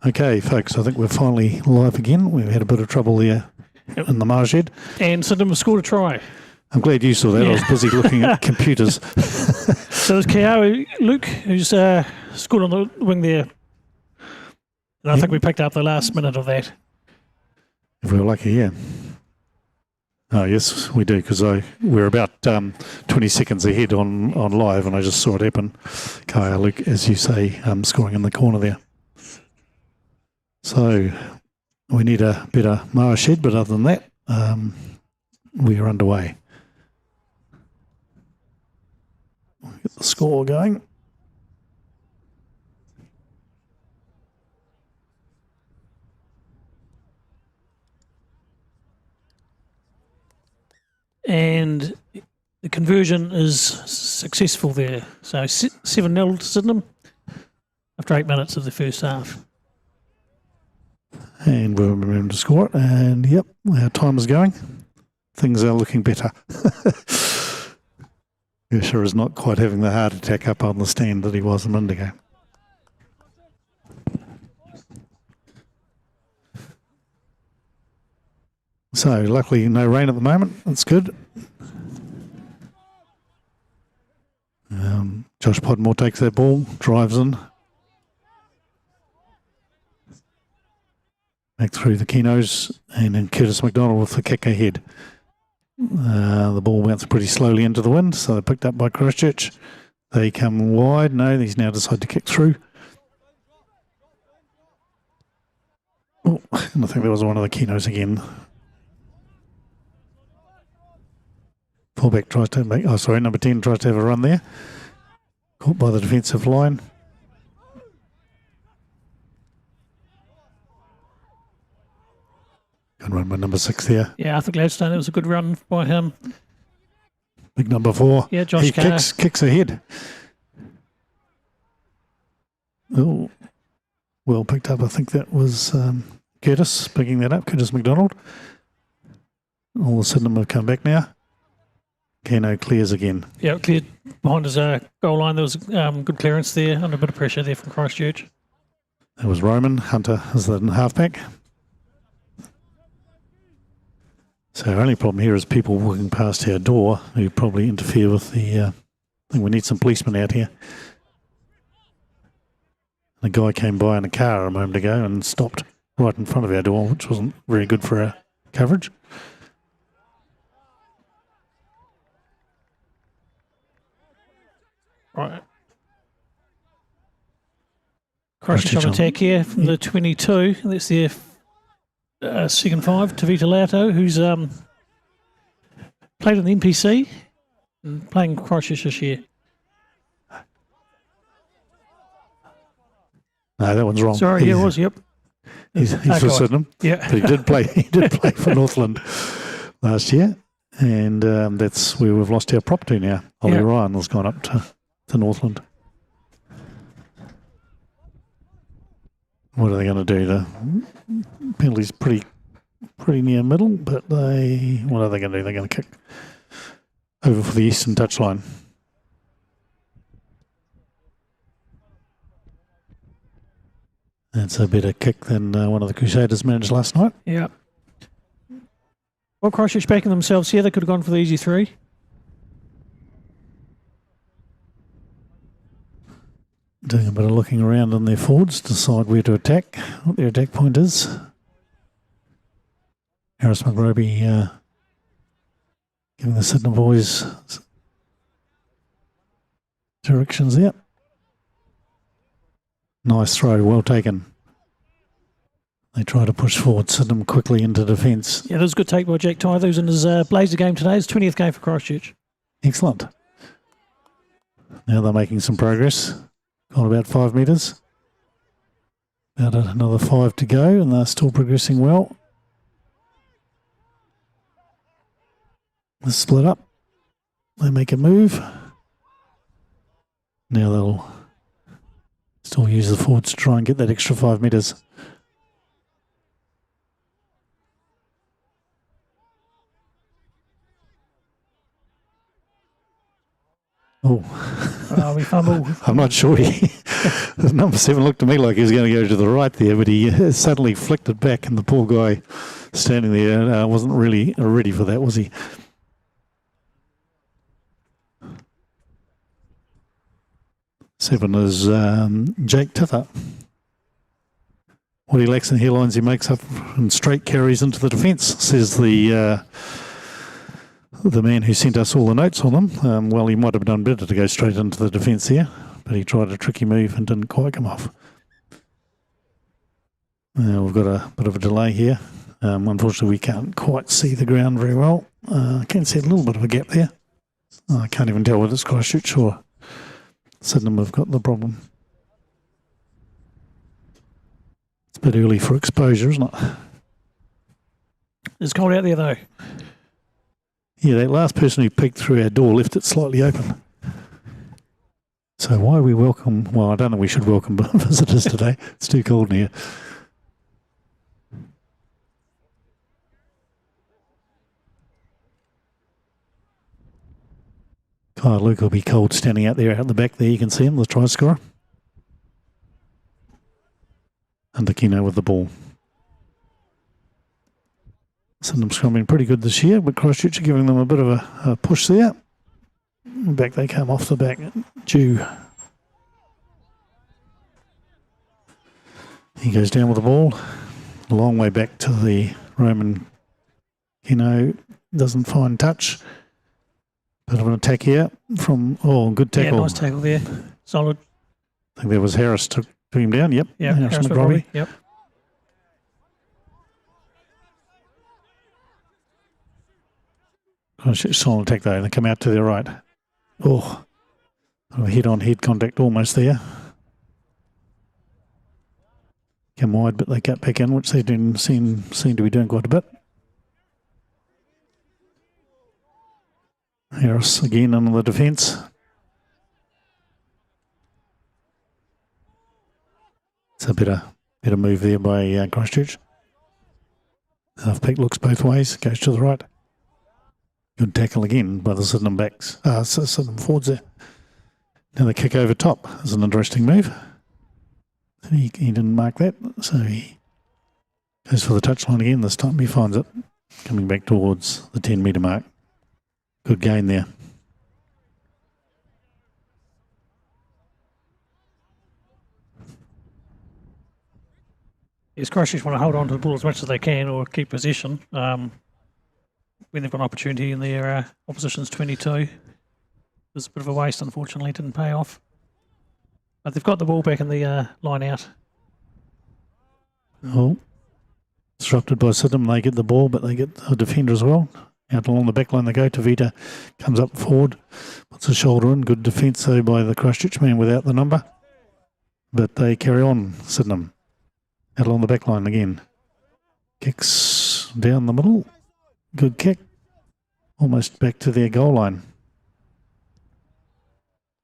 Okay, folks, I think we're finally live again. We've had a bit of trouble there in the marshed. And Sydenham scored a try. I'm glad you saw that. Yeah. I was busy looking at computers. So there's Keawe Luke, who's scored on the wing there. And I think we picked up the last minute of that. If we were lucky, yeah. Oh, yes, we do, because we're about 20 seconds ahead on live, and I just saw it happen. Kaya Luke, as you say, scoring in the corner there. So we need a better mower shed, but other than that, we are underway. We'll get the score going. And the conversion is successful there. So 7-0 to Sydenham after 8 minutes of the first half. And we'll remember to score it. And yep, our time is going. Things are looking better. Yosha is not quite having the heart attack up on the stand that he was a minute ago. So luckily no rain at the moment. That's good. Josh Podmore takes that ball, drives in. Back through the Kinos, and then Curtis McDonald with the kick ahead. The ball bounced pretty slowly into the wind, so they're picked up by Christchurch. They come wide. No, he's now decided to kick through. Oh, and I think that was one of the Kinos again. Fullback tries to make, number 10 tries to have a run there. Caught by the defensive line. Good run by number 6 there. Yeah, Arthur Gladstone, it was a good run by him. Big number 4. Yeah, Josh he Carr. kicks ahead. Oh, well picked up. I think that was Curtis picking that up, Curtis McDonald. All the Sydenham have come back now. Keno clears again. Yeah, cleared behind his goal line. There was good clearance there, under a bit of pressure there from Christchurch. That was Roman. Hunter is the halfback. So our only problem here is people walking past our door who probably interfere with the... I think we need some policemen out here. A guy came by in a car a moment ago and stopped right in front of our door, which wasn't very good for our coverage. Right. Christchurch on attack here from the 22. That's their second 5, Tavita Lauto, who's played in the NPC and playing Christchurch this year. No, that one's wrong. Sorry, yeah, it was, yep. He's for Sydenham. Yeah. But he did play for Northland last year. And that's where we've lost our prop to now. Ollie Ryan has gone up to Northland. What are they going to do? The penalty's pretty near middle, but what are they going to do? They're going to kick over for the eastern touchline. That's a better kick than one of the Crusaders managed last night. Yeah. Well, Christchurch backing themselves here. They could have gone for the easy 3. Doing a bit of looking around on their forwards, decide where to attack, what their attack point is. Harris McRoby giving the Sydenham boys directions there. Nice throw, well taken. They try to push forward Sydenham quickly into defence. Yeah, that was a good take by Jack Tythe, who's in his Blazer game today. His 20th game for Christchurch. Excellent. Now they're making some progress. Got about 5 metres. About another 5 to go, and they're still progressing well. They split up. They make a move. Now they'll still use the forwards to try and get that extra 5 metres. Oh. We fumble. I'm not sure. Number 7 looked to me like he was going to go to the right there, but he suddenly flicked it back, and the poor guy standing there wasn't really ready for that, was he? Seven is Jake Tither. What he lacks in hairlines, he makes up in straight carries into the defence, says the man who sent us all the notes on them. Well, he might have done better to go straight into the defence here, but he tried a tricky move and didn't quite come off. We've got a bit of a delay here. Unfortunately, we can't quite see the ground very well. I can see a little bit of a gap there. I can't even tell whether it's Christchurch or Sydenham have got the problem. It's a bit early for exposure, isn't it? It's cold out there, though. Yeah, that last person who peeked through our door left it slightly open. So why we welcome... Well, I don't think we should welcome visitors today. It's too cold in here. Kyle Luke will be cold standing out there out the back there. You can see him, the try scorer. And Aquino with the ball. Sydenham's Scrum been pretty good this year, but Christchurch are giving them a bit of a push there. Back they come off the back. Jew. He goes down with the ball. A long way back to the Roman. Doesn't find touch. Bit of an attack here from, good tackle. Yeah, nice tackle there. Solid. I think there was Harris took him down. Yep. Yeah, Harris McRobbie. Yep. Solid attack though. They come out to their right. Oh, head-on-head contact almost there. Come wide, but they cut back in, which they didn't seem to be doing quite a bit. Harris again under the defence. It's a better move there by Christchurch. Half pick looks both ways, goes to the right. Good tackle again by the Sydenham backs. Sydenham forwards there. Now the kick over top is an interesting move. He didn't mark that, so he goes for the touchline again. This time he finds it, coming back towards the 10-metre mark. Good gain there. Yes, Christchurch want to hold on to the ball as much as they can or keep possession. When they've got an opportunity in their opposition's 22. It was a bit of a waste, unfortunately. It didn't pay off. But they've got the ball back in the line out. Oh, disrupted by Sydenham. They get the ball, but they get a defender as well. Out along the back line they go. Tavita comes up forward, puts a shoulder in. Good defence though by the Christchurch man without the number. But they carry on, Sydenham. Out along the back line again. Kicks down the middle. Good kick. Almost back to their goal line.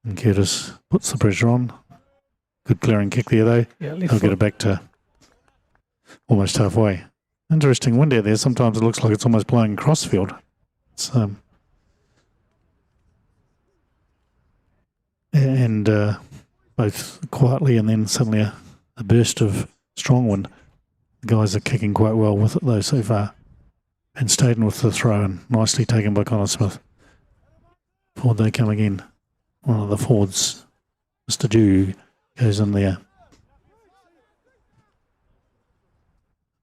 And Curtis puts the pressure on. Good clearing kick there though. Yeah, They'll get it back to almost halfway. Interesting wind out there. Sometimes it looks like it's almost blowing across the field. It's, both quietly and then suddenly a burst of strong wind. The guys are kicking quite well with it though so far. And Staden with the throw in. Nicely taken by Connor Smith. Forward they come again. One of the forwards, Mr. Dew, goes in there.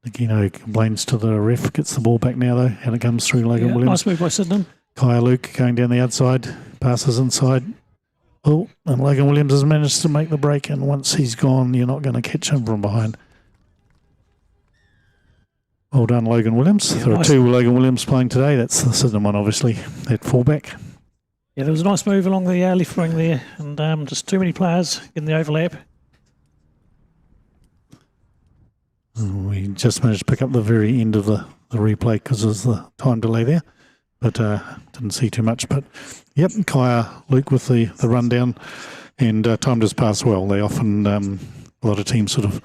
Aquino complains to the ref, gets the ball back now though, and it comes through Logan Williams. Nice move by Sydenham. Kaya Luke going down the outside, passes inside. Oh, and Logan Williams has managed to make the break, and once he's gone, you're not going to catch him from behind. Well done, Logan Williams. Yeah, there nice. are two Logan Williams playing today. That's the Sydenham one, obviously, at fullback. Yeah, there was a nice move along the left wing there, and just too many players in the overlap. We just managed to pick up the very end of the replay because there's the time delay there, but didn't see too much. But yep, Kaya Luke with the rundown, and time just passed well. They often, a lot of teams sort of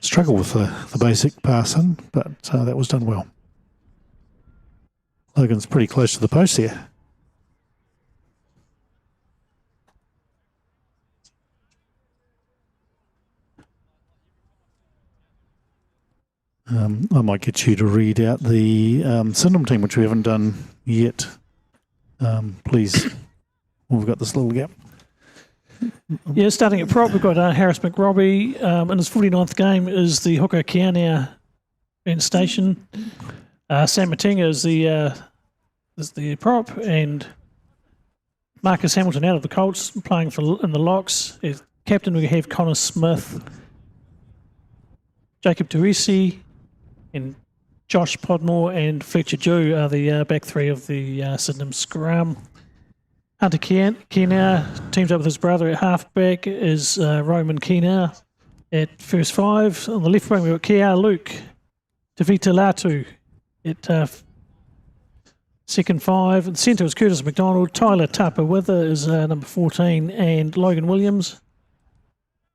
struggle with the basic pass in, but that was done well. Logan's pretty close to the post here. I might get you to read out the Sydenham team, which we haven't done yet. Please. We've got this little gap. Yeah, starting at prop, we've got Harris McRobbie. In his 49th game is the hooker Kianea Van Station. Sam Matinga is the prop, and Marcus Hamilton out of the Colts playing in the locks. As captain, we have Connor Smith, Jacob Teresi, and Josh Podmore and Fletcher Jew are the back three of the Sydenham Scrum. Hunter Kienau teams up with his brother at halfback is Roman Kienau at first five. On the left wing, we've got Kia Luke, Tavita Latu at second five. In the centre is Curtis McDonald. Tyler Tapawitha is number 14, and Logan Williams,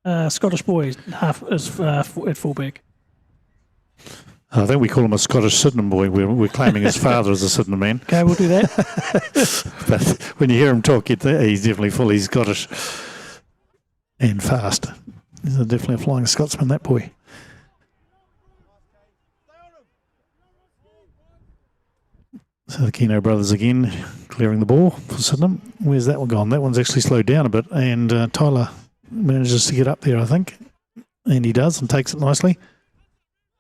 Scottish boy, at fullback. I think we call him a Scottish Sydenham boy. We're claiming his father as a Sydenham man. Okay, we'll do that. But when you hear him talk, he's definitely fully Scottish and fast. He's definitely a flying Scotsman, that boy. So the Keno brothers again, clearing the ball for Sydenham. Where's that one gone? That one's actually slowed down a bit, and Tyler manages to get up there, I think. And he does, and takes it nicely.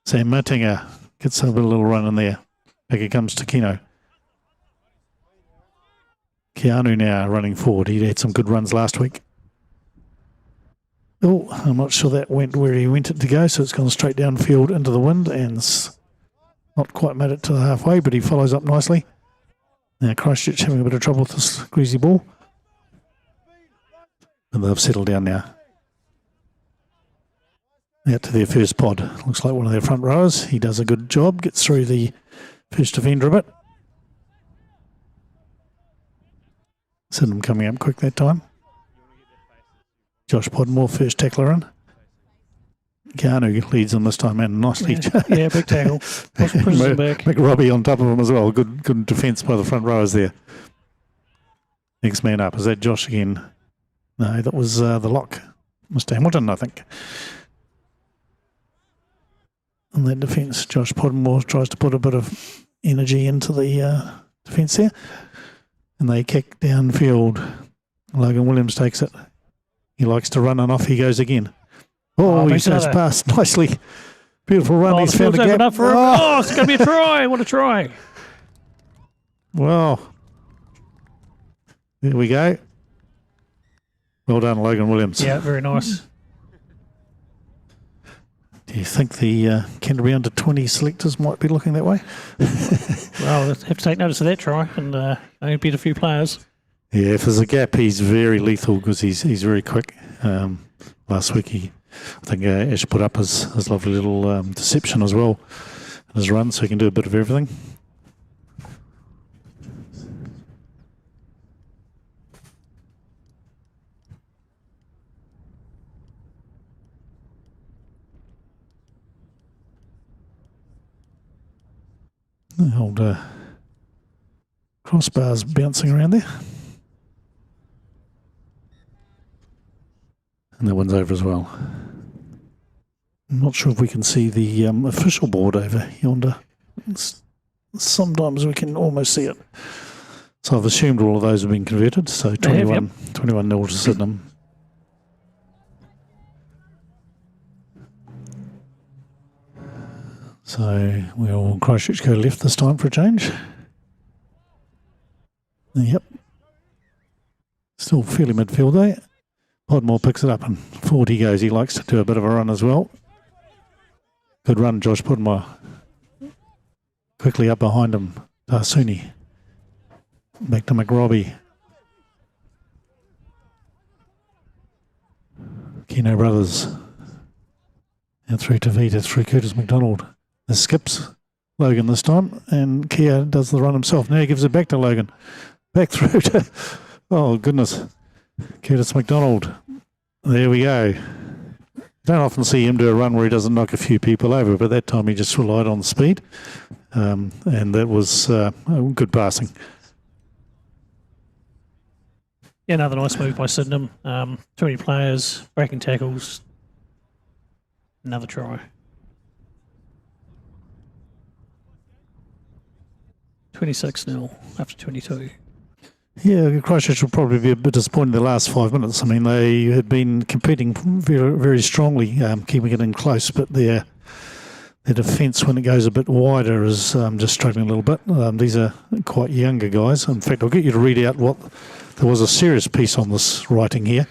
Sam Matinga gets a little run in there. Back it comes to Keno. Keanu now running forward. He had some good runs last week. Oh, I'm not sure that went where he went it to go, so it's gone straight downfield into the wind and it's not quite made it to the halfway, but he follows up nicely. Now Christchurch having a bit of trouble with this greasy ball. And they've settled down now. Out to their first pod. Looks like one of their front rowers. He does a good job. Gets through the first defender a bit. Sydenham coming up quick that time. Josh Podmore, first tackler in. Keanu leads on this time and nicely. Yeah, big tackle. Pushes him back. McRobbie on top of him as well. Good defence by the front rowers there. Next man up. Is that Josh again? No, that was the lock. Mr. Hamilton, I think. In that defence, Josh Podmore tries to put a bit of energy into the defence there. And they kick downfield. Logan Williams takes it. He likes to run and off he goes again. Oh, he goes past nicely. Beautiful run. He's found a gap. It's going to be a try. What a try. Wow. There we go. Well done, Logan Williams. Yeah, very nice. Do you think the Canterbury under 20 selectors might be looking that way? Well, they'll have to take notice of that try and only beat a few players. Yeah, if there's a gap, he's very lethal because he's very quick. Last week, I think Ash put up his lovely little deception as well in his run, so he can do a bit of everything. The old crossbars bouncing around there. And that one's over as well. I'm not sure if we can see the official board over yonder. Sometimes we can almost see it. So I've assumed all of those have been converted. So 21-0 to Sydenham. So we'll Christchurch go left this time for a change. Yep. Still fairly midfield there. Podmore picks it up and forward he goes. He likes to do a bit of a run as well. Good run, Josh Podmore. Quickly up behind him, Tarsuni. Back to McRobbie. Keno brothers. And through to Vita, through Curtis McDonald. This skips Logan this time, and Kia does the run himself. Now he gives it back to Logan. Back through to, oh goodness, Curtis McDonald. There we go. You don't often see him do a run where he doesn't knock a few people over, but that time he just relied on the speed, and that was good passing. Yeah, another nice move by Sydenham. Too many players, breaking tackles. Another try. 26-0 after 22. Yeah, Christchurch will probably be a bit disappointed in the last 5 minutes. I mean, they had been competing very, very strongly, keeping it in close, but their defence, when it goes a bit wider, is just struggling a little bit. These are quite younger guys. In fact, I'll get you to read out what... There was a serious piece on this writing here.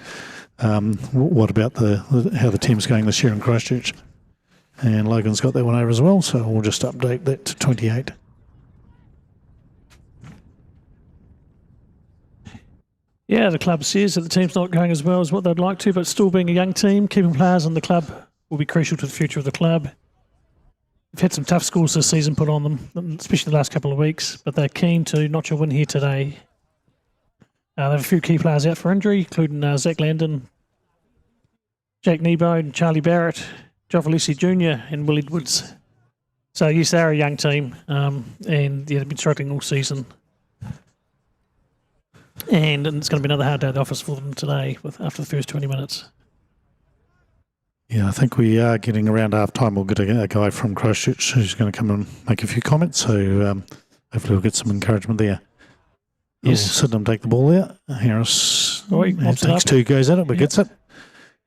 What about how the team's going this year in Christchurch? And Logan's got that one over as well, so we'll just update that to 28. Yeah, the club says that the team's not going as well as what they'd like to, but still being a young team, keeping players in the club will be crucial to the future of the club. They've had some tough scores this season put on them, especially the last couple of weeks, but they're keen to notch a win here today. They have a few key players out for injury, including Zach Landon, Jack Nebo, and Charlie Barrett, Jovalisi Jr. and Willie Woods. So yes, they're a young team, and they've been struggling all season. And it's going to be another hard day at the office for them today after the first 20 minutes. Yeah, I think we are getting around half time. We'll get a guy from Christchurch who's going to come and make a few comments. So hopefully we'll get some encouragement there. Yes. Sydenham take the ball there. Harris takes 2 goes at it, but gets it.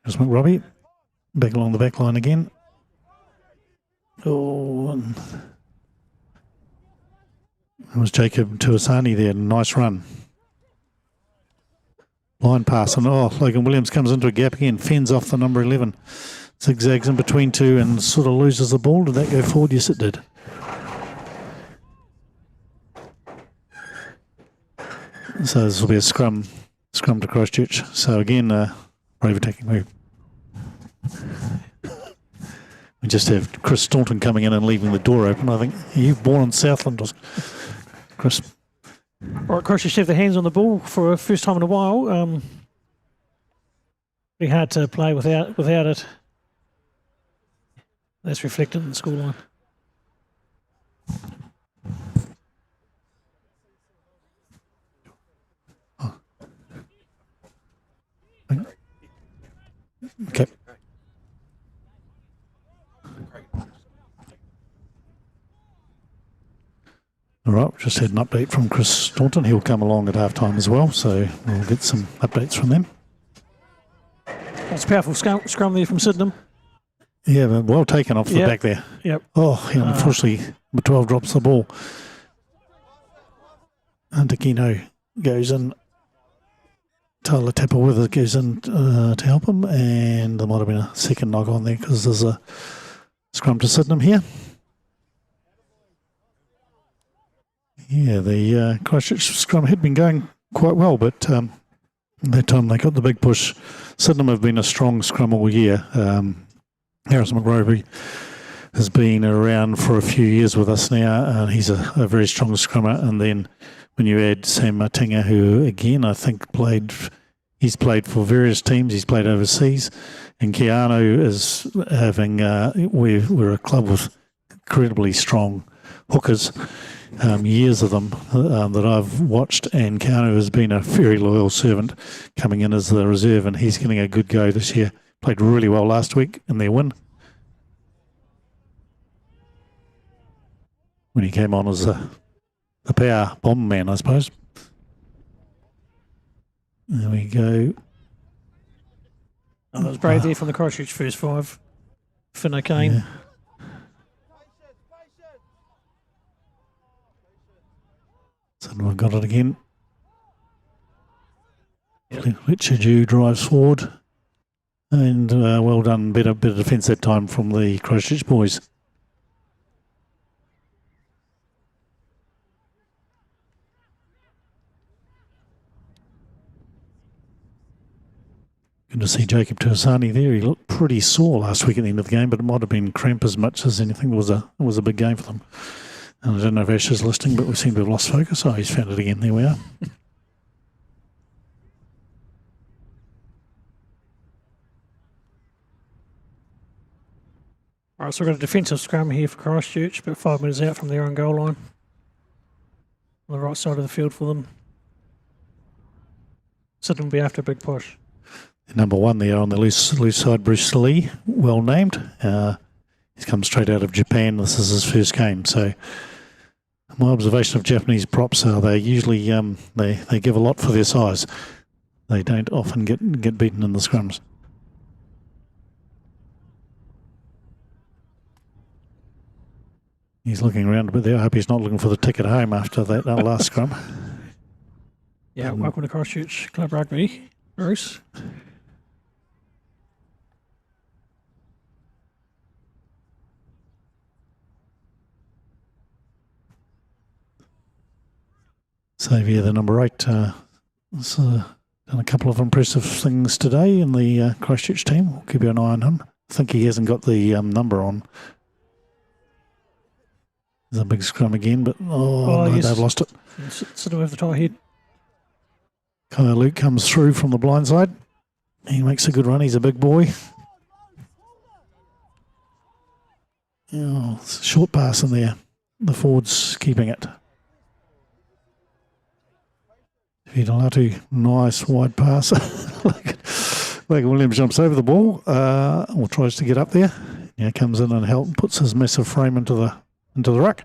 There's McRobbie. Back along the back line again. Oh, and it was Jacob Tuasani there. Nice run. Line pass, and Logan Williams comes into a gap again, fends off the number 11. Zigzags in between 2 and sort of loses the ball. Did that go forward? Yes, it did. So this will be a scrum to Christchurch. So again, brave attacking move. We just have Chris Staunton coming in and leaving the door open. I think, are you born in Southland, Chris? All right, Christchurch have their hands on the ball for a first time in a while. Pretty hard to play without it. That's reflected in the scoreline. Okay. All right, just had an update from Chris Staunton. He'll come along at half-time as well, so we'll get some updates from them. That's a powerful scrum there from Sydenham. Yeah, but well taken off the back there. Yep. Oh, yeah, unfortunately, the 12 drops the ball. And Aquino goes in. Tyler Tapper-Withers goes in to help him, and there might have been a second knock on there because there's a scrum to Sydenham here. Yeah, the Christchurch scrum had been going quite well, but that time they got the big push. Sydenham have been a strong scrum all year. Harris McRoby has been around for a few years with us now, and he's a very strong scrummer. And then when you add Sam Martinga, who again I think he's played for various teams, he's played overseas, and Keanu is having, we're a club with incredibly strong hookers, years of them that I've watched, and Keanu has been a very loyal servant coming in as the reserve, and he's getting a good go this year. Played really well last week in their win. When he came on as the power bomb man, I suppose. There we go. Oh, that was brave there from the Christchurch first 5. Finn O'Kane. Yeah. Someone got it again. Yep. Richard Yu drives forward. And well done. Bit of defence that time from the Christchurch boys. Good to see Jacob Tuasani there. He looked pretty sore last week at the end of the game, but it might have been cramp as much as anything. It was a big game for them. And I don't know if Ash is listening, but we seem to have lost focus. Oh, he's found it again. There we are. All right, so we've got a defensive scrum here for Christchurch, about 5 metres out from their own goal line. On the right side of the field for them. Sydenham will be after a big push. Number 1 there on the loose side, Bruce Lee, well named. He's come straight out of Japan. This is his first game, so My observation of Japanese props are they usually they give a lot for their size. They don't often get beaten in the scrums. He's looking around a bit there. I hope he's not looking for the ticket home after that last scrum. Yeah, welcome to Christchurch Club Rugby, Bruce. Xavier, the number 8, has done a couple of impressive things today in the Christchurch team. We'll keep an eye on him. I think he hasn't got the number on. There's a big scrum again, but no, yes. they've lost it. Sort of over the top head. Kyle Luke comes through from the blind side. He makes a good run. He's a big boy. Oh, it's a short pass in there. The forward's keeping it. Vidalatu, nice wide pass. Like Williams jumps over the ball or tries to get up there. Yeah, comes in and puts his massive frame into the ruck.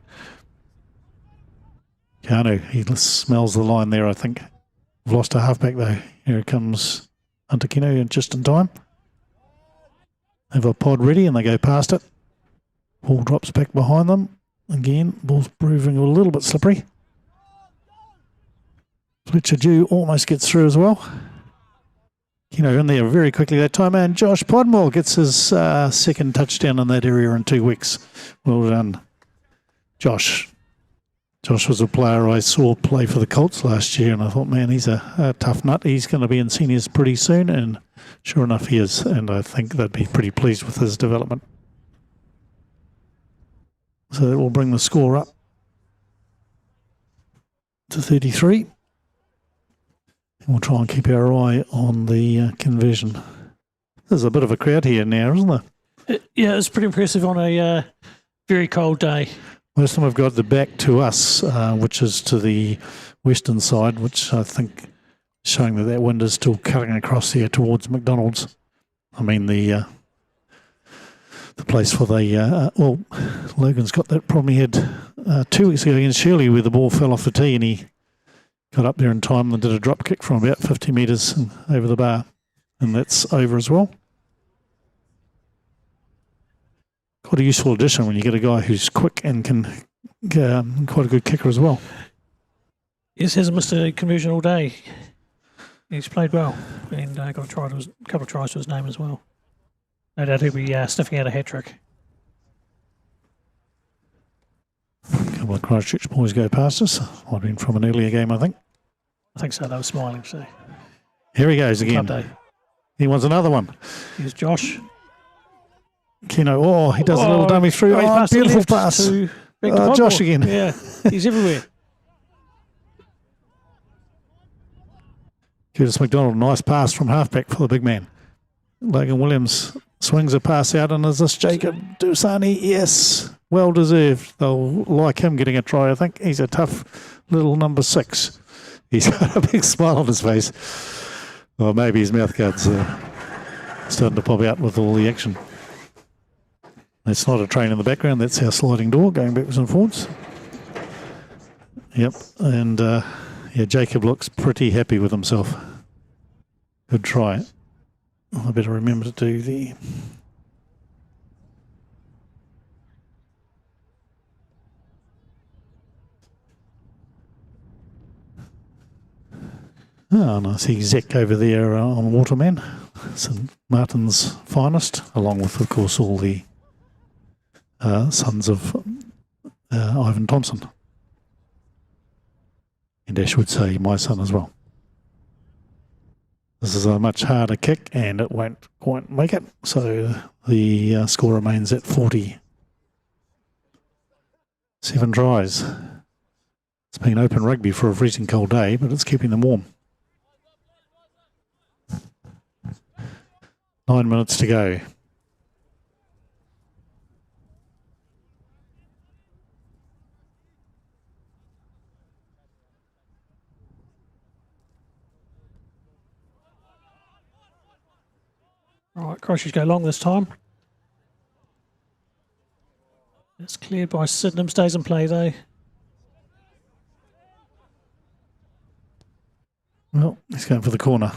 Kanu, he smells the line there, I think. We've lost a halfback though. Here comes Antakino just in time. They have a pod ready and they go past it. Ball drops back behind them. Again, ball's proving a little bit slippery. Fletcher Dew almost gets through as well. In there very quickly that time, and Josh Podmore gets his second touchdown in that area in 2 weeks. Well done, Josh. Josh was a player I saw play for the Colts last year, and I thought, man, he's a tough nut. He's going to be in seniors pretty soon, and sure enough he is, and I think they'd be pretty pleased with his development. So that will bring the score up to 33. We'll try and keep our eye on the conversion. There's a bit of a crowd here now, isn't there? Yeah, it's pretty impressive on a very cold day. Most of them have got the back to us, which is to the western side, which I think is showing that wind is still cutting across here towards McDonald's. I mean the place for the Logan's got that problem he had 2 weeks ago against Shirley where the ball fell off the tee and he got up there in time and did a drop kick from about 50 metres over the bar. And that's over as well. Quite a useful addition when you get a guy who's quick and can quite a good kicker as well. Yes, hasn't missed a conversion all day. He's played well and got a couple of tries to his name as well. No doubt he'll be sniffing out a hat-trick. A couple of Christchurch boys go past us. Might have been from an earlier game, I think. I think so. They were smiling. So here he goes again. Club day. He wants another one. Here's Josh. Kino, he does a little dummy through. Oh, beautiful pass. Josh again. Yeah, he's everywhere. Curtis McDonald, nice pass from halfback for the big man. Logan Williams swings a pass out, and is this Jacob Dusani? Yes, well deserved. They'll like him getting a try, I think. He's a tough little number 6. He's got a big smile on his face. Or maybe his mouth guard's starting to pop out with all the action. That's not a train in the background, that's our sliding door going backwards and forwards. Yep, and Jacob looks pretty happy with himself. Good try. I better remember to do the... Oh, and I see Zach over there on Waterman, St Martin's finest, along with, of course, all the sons of Ivan Thompson. And Ash would say my son as well. This is a much harder kick and it won't quite make it. So the score remains at 40. 7 tries. It's been open rugby for a freezing cold day, but it's keeping them warm. 9 minutes to go. All right, Christchurch go long this time. It's cleared by Sydenham. Stays in play though. Well, he's going for the corner.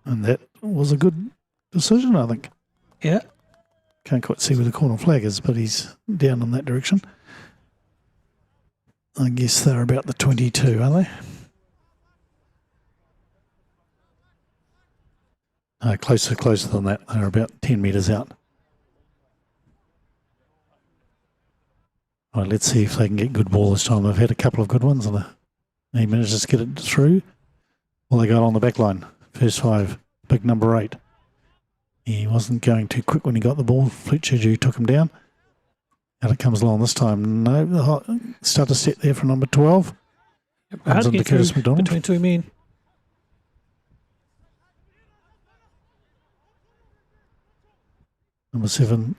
And that was a good decision, I think. Yeah. Can't quite see where the corner flag is, but he's down in that direction. I guess they're about the 22, are they? No, closer than that. They're about 10 metres out. All right, let's see if they can get good ball this time. They've had a couple of good ones, and he manages to get it through. Well, they got on the back line. First 5, big number 8. He wasn't going too quick when he got the ball. Fletcher took him down. Out it comes along this time. No, start to set there for number 12. Hard to get Curtis through McDonald. between 2 men. Number 7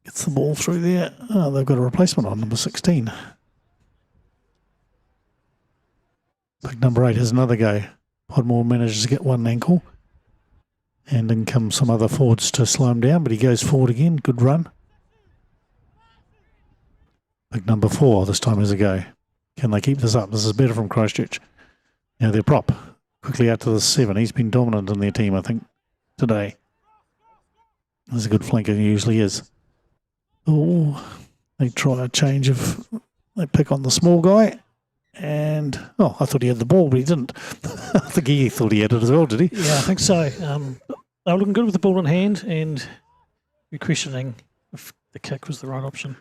gets the ball through there. Oh, they've got a replacement on, number 16. Big number 8 has another go. Podmore manages to get one ankle. And in come some other forwards to slow him down, but he goes forward again. Good run. Big number 4 this time has a go. Can they keep this up? This is better from Christchurch. Now their prop. Quickly out to the 7. He's been dominant in their team, I think, today. There's a good flanker, he usually is. Oh, they try a change of... They pick on the small guy. And, oh, I thought he had the ball, but he didn't. I think he thought he had it as well, did he? Yeah, I think so. They were looking good with the ball in hand, and we're questioning if the kick was the right option.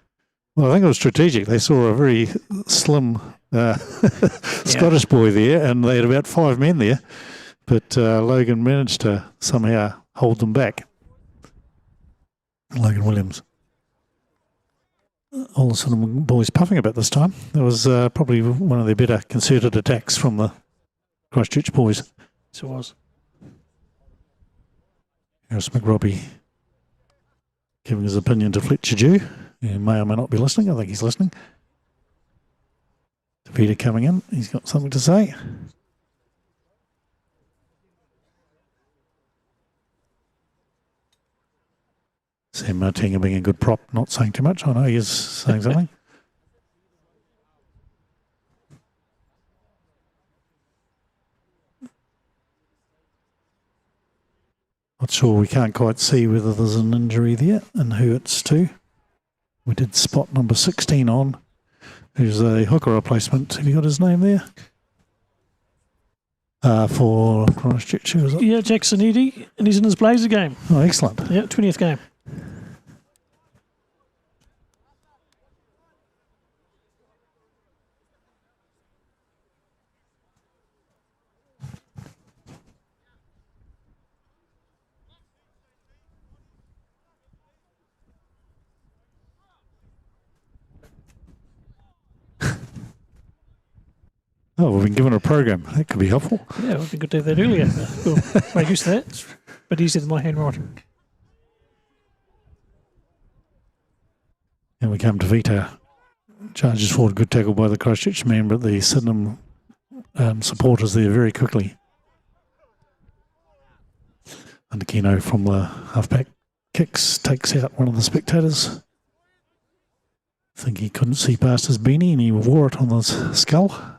Well, I think it was strategic. They saw a very slim Scottish boy there, and they had about 5 men there. But Logan managed to somehow hold them back. Logan Williams. All the Sydenham boys puffing a bit this time. That was probably one of their better concerted attacks from the Christchurch boys. So it was. Harris McRobbie giving his opinion to Fletcher Dew. He may or may not be listening. I think he's listening. Peter coming in. He's got something to say. Sam Martinga being a good prop, not saying too much. I know he is saying something. Not sure, we can't quite see whether there's an injury there and who it's to. We did spot number 16 on, who's a hooker replacement. Have you got his name there? For Christchurch, who was it? Yeah, Jackson Eddy, and he's in his Blazer game. Oh, excellent. Yeah, 20th game. Oh, we've been given a program. That could be helpful. Yeah, it would be good to have that earlier. We'll make use of that. It's a bit easier than my handwriting. And we come to Vita. Charges forward, good tackle by the Christchurch man, but the Sydenham supporters there very quickly. And Kino from the halfback kicks, takes out one of the spectators. I think he couldn't see past his beanie and he wore it on his skull.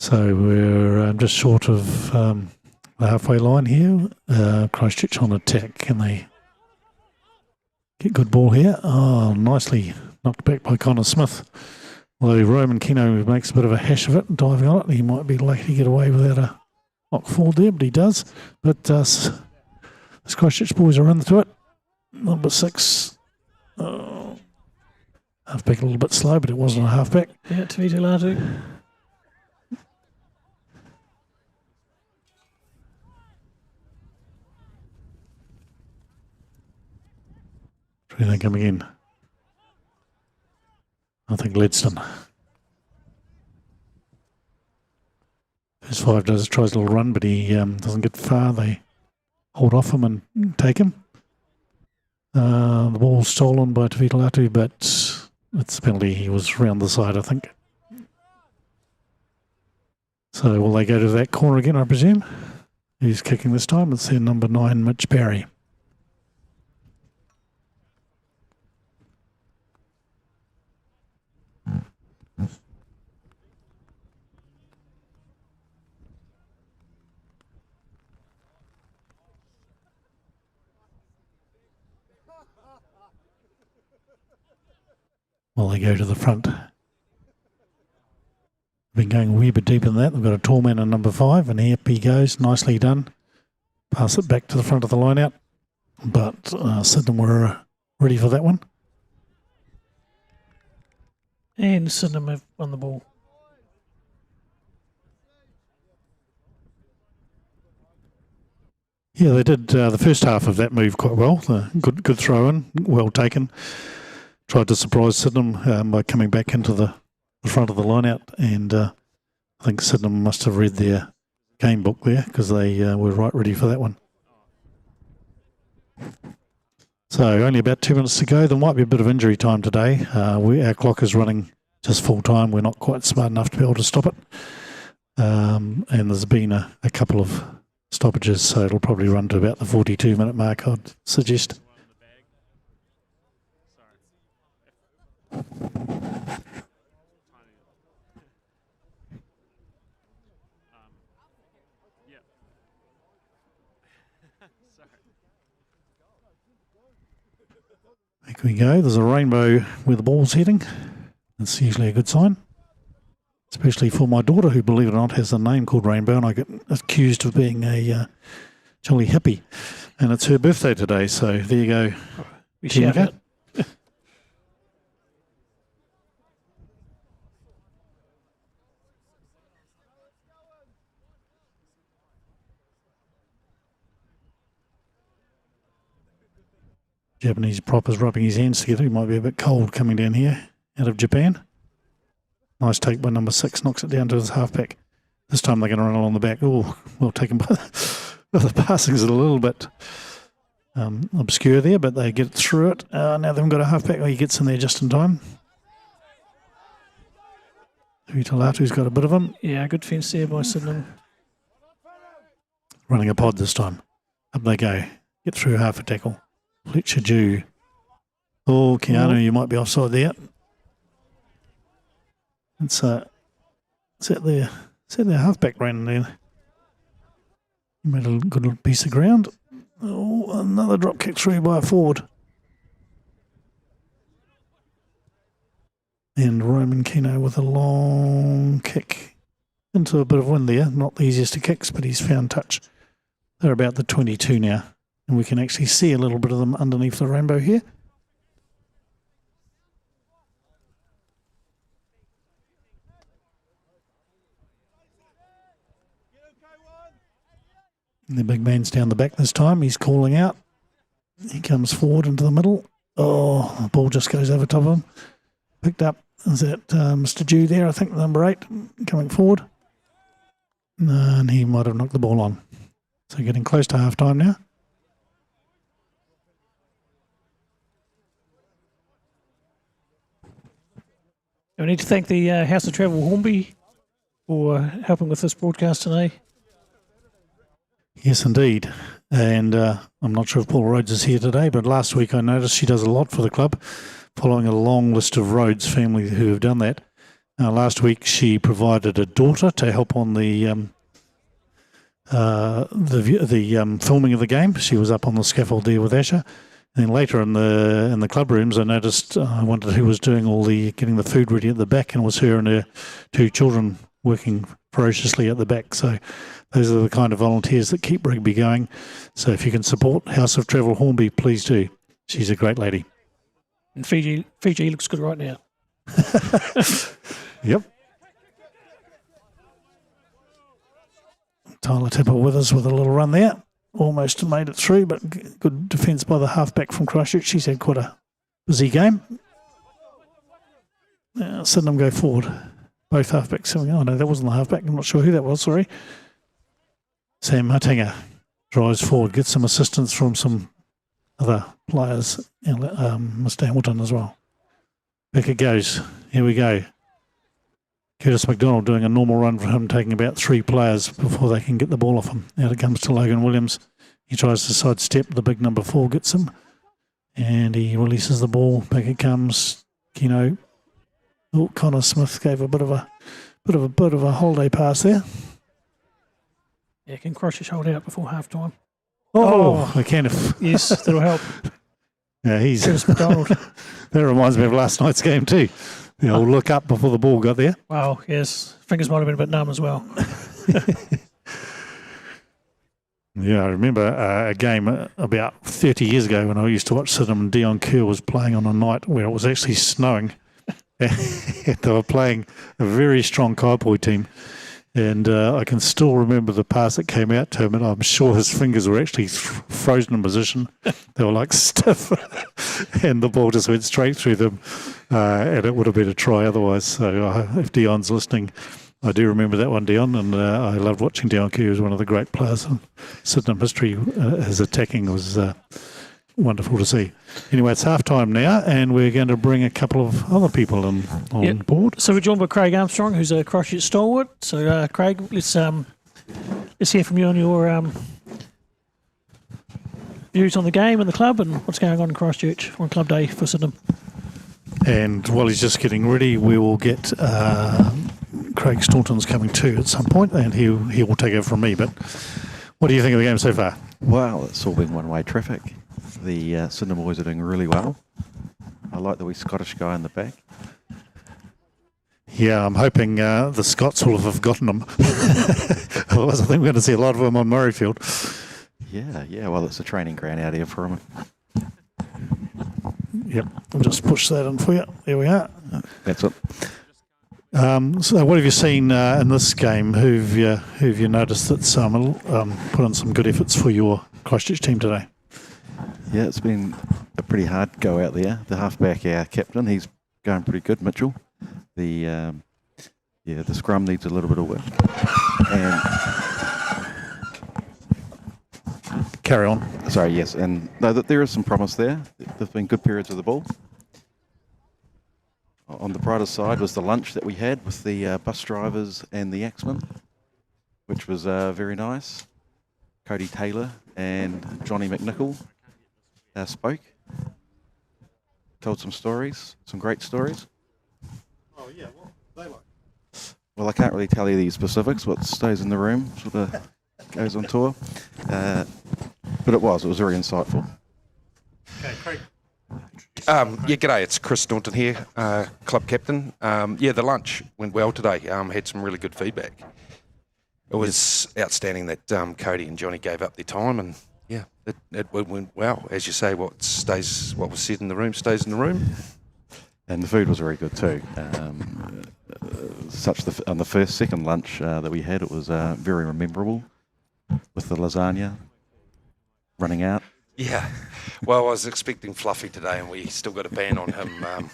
So we're just short of the halfway line here. Christchurch on attack. Can they get good ball here? Oh, nicely knocked back by Connor Smith. Although Roman Kino makes a bit of a hash of it, diving on it. He might be lucky to get away without a knock forward there, but he does. But this Christchurch boys are into it. Number 6. Halfback a little bit slow, but it wasn't a halfback. Yeah, Tavita Latu. Who do they coming in? I think Ledston. First 5 tries a little run, but he doesn't get far. They hold off him and take him. The ball's stolen by Tavita Latu, but it's a penalty. He was round the side, I think. So will they go to that corner again, I presume? Who's kicking this time? It's their number 9, Mitch Barry. while they go to the front. Been going a wee bit deeper than that. They've got a tall man in number 5, and up he goes. Nicely done. Pass it back to the front of the line out. But Sydenham were ready for that one. And Sydenham have won the ball. Yeah, they did the first half of that move quite well. Good throw in, well taken. Tried to surprise Sydenham by coming back into the front of the line out, and I think Sydenham must have read their game book there because they were right ready for that one. So only about 2 minutes to go. There might be a bit of injury time today. Our clock is running just full time. We're not quite smart enough to be able to stop it. And there's been a couple of stoppages, so it'll probably run to about the 42-minute mark, I'd suggest. Back we go. There's a rainbow where the ball's heading. That's usually a good sign. Especially for my daughter, who, believe it or not, has a name called Rainbow, and I get accused of being a jolly hippie. And it's her birthday today, so there you go. We shout it. Japanese prop is rubbing his hands together. He might be a bit cold coming down here out of Japan. Nice take by number 6, knocks it down to his halfback. This time they're going to run along the back. Oh, well taken by the passing's a little bit obscure there, but they get through it. Now they haven't got a halfback. Oh, he gets in there just in time. Huitalatu's got a bit of him. Yeah, good fence there by Sydenham. Running a pod this time. Up they go. Get through half a tackle. Fletcher Jew. Oh, Keanu, you might be offside there. It's that their halfback ran there. He made a good little piece of ground. Oh, another drop kick through by a forward. And Roman Kino with a long kick into a bit of wind there. Not the easiest of kicks, but he's found touch. They're about the 22 now. And we can actually see a little bit of them underneath the rainbow here. And the big man's down the back this time. He's calling out. He comes forward into the middle. Oh, the ball just goes over top of him. Picked up. Is that Mr. Dew there? I think number 8 coming forward. And he might have knocked the ball on. So getting close to half time now. I need to thank the House of Travel Hornby for helping with this broadcast today. Yes, indeed. And I'm not sure if Paul Rhodes is here today, but last week I noticed she does a lot for the club, following a long list of Rhodes family who have done that. Last week she provided a daughter to help on the filming of the game. She was up on the scaffold there with Asher. And then later in the club rooms, I noticed I wondered who was doing all the getting the food ready at the back, and it was her and her 2 children working ferociously at the back. So those are the kind of volunteers that keep rugby going. So if you can support House of Travel Hornby, please do. She's a great lady. And Fiji looks good right now. Yep. Tyler Tipper with us with a little run there. Almost made it through, but good defence by the halfback from Christchurch. She's had quite a busy game. Sydenham go forward. Both halfbacks. Oh, no, that wasn't the halfback. I'm not sure who that was, sorry. Sam Matinga drives forward, gets some assistance from some other players, and Mr. Hamilton as well. Back it goes. Here we go. Curtis McDonald doing a normal run for him, taking about 3 players before they can get the ball off him. Out it comes to Logan Williams. He tries to sidestep. The big number 4 gets him. And he releases the ball. Back it comes. Kino. Oh, Connor Smith gave a bit of a holiday pass there. Yeah, can Christchurch hold out before half time? Oh, I can if. Yes, that'll help. Yeah, he's Curtis McDonald. That reminds me of last night's game too. The old look up before the ball got there. Wow, yes. Fingers might have been a bit numb as well. Yeah, I remember a game about 30 years ago when I used to watch Sydenham, and Dion Kerr was playing on a night where it was actually snowing. And they were playing a very strong cowboy team. And I can still remember the pass that came out to him, and I'm sure his fingers were actually frozen in position. They were like stiff, and the ball just went straight through them, and it would have been a try otherwise. So if Dion's listening, I do remember that one, Dion, and I loved watching Dion Kerr. He was one of the great players in Sydenham history. His attacking was wonderful to see. Anyway, it's half time now, and we're going to bring a couple of other people on board. So we're joined by Craig Armstrong, who's a Christchurch stalwart. So Craig, let's hear from you on your views on the game and the club and what's going on in Christchurch on Club Day for Sydenham. And while he's just getting ready, we will get Craig Staunton's coming too at some point, and he will take over from me. But what do you think of the game so far? Well, it's all been one-way traffic. The Sydenham boys are doing really well. I like the wee Scottish guy in the back. Yeah, I'm hoping the Scots will have forgotten him. Otherwise, I think we're going to see a lot of them on Murrayfield. Yeah. Well, it's a training ground out here for them. Yep, I'll just push that in for you. There we are. That's it. So what have you seen in this game? Who've you noticed that's put in some good efforts for your Christchurch team today? Yeah, it's been a pretty hard go out there. The halfback, our captain, he's going pretty good, Mitchell. The scrum needs a little bit of work. And carry on. Sorry, yes, and no, there is some promise there. There's been good periods of the ball. On the brighter side was the lunch that we had with the bus drivers and the axemen, which was very nice. Cody Taylor and Johnny McNichol spoke, told some stories, some great stories. Oh yeah, what they like? Well, I can't really tell you the specifics. What stays in the room sort of goes on tour, but it was very insightful. Okay, Craig. G'day, it's Chris Staunton here, club captain. The lunch went well today. Had some really good feedback. It was outstanding that Cody and Johnny gave up their time, and it went well. As you say, what was said in the room stays in the room. And the food was very good too. On the second lunch that we had, it was very memorable with the lasagna running out. Yeah, well, I was expecting Fluffy today, and we still got a ban on him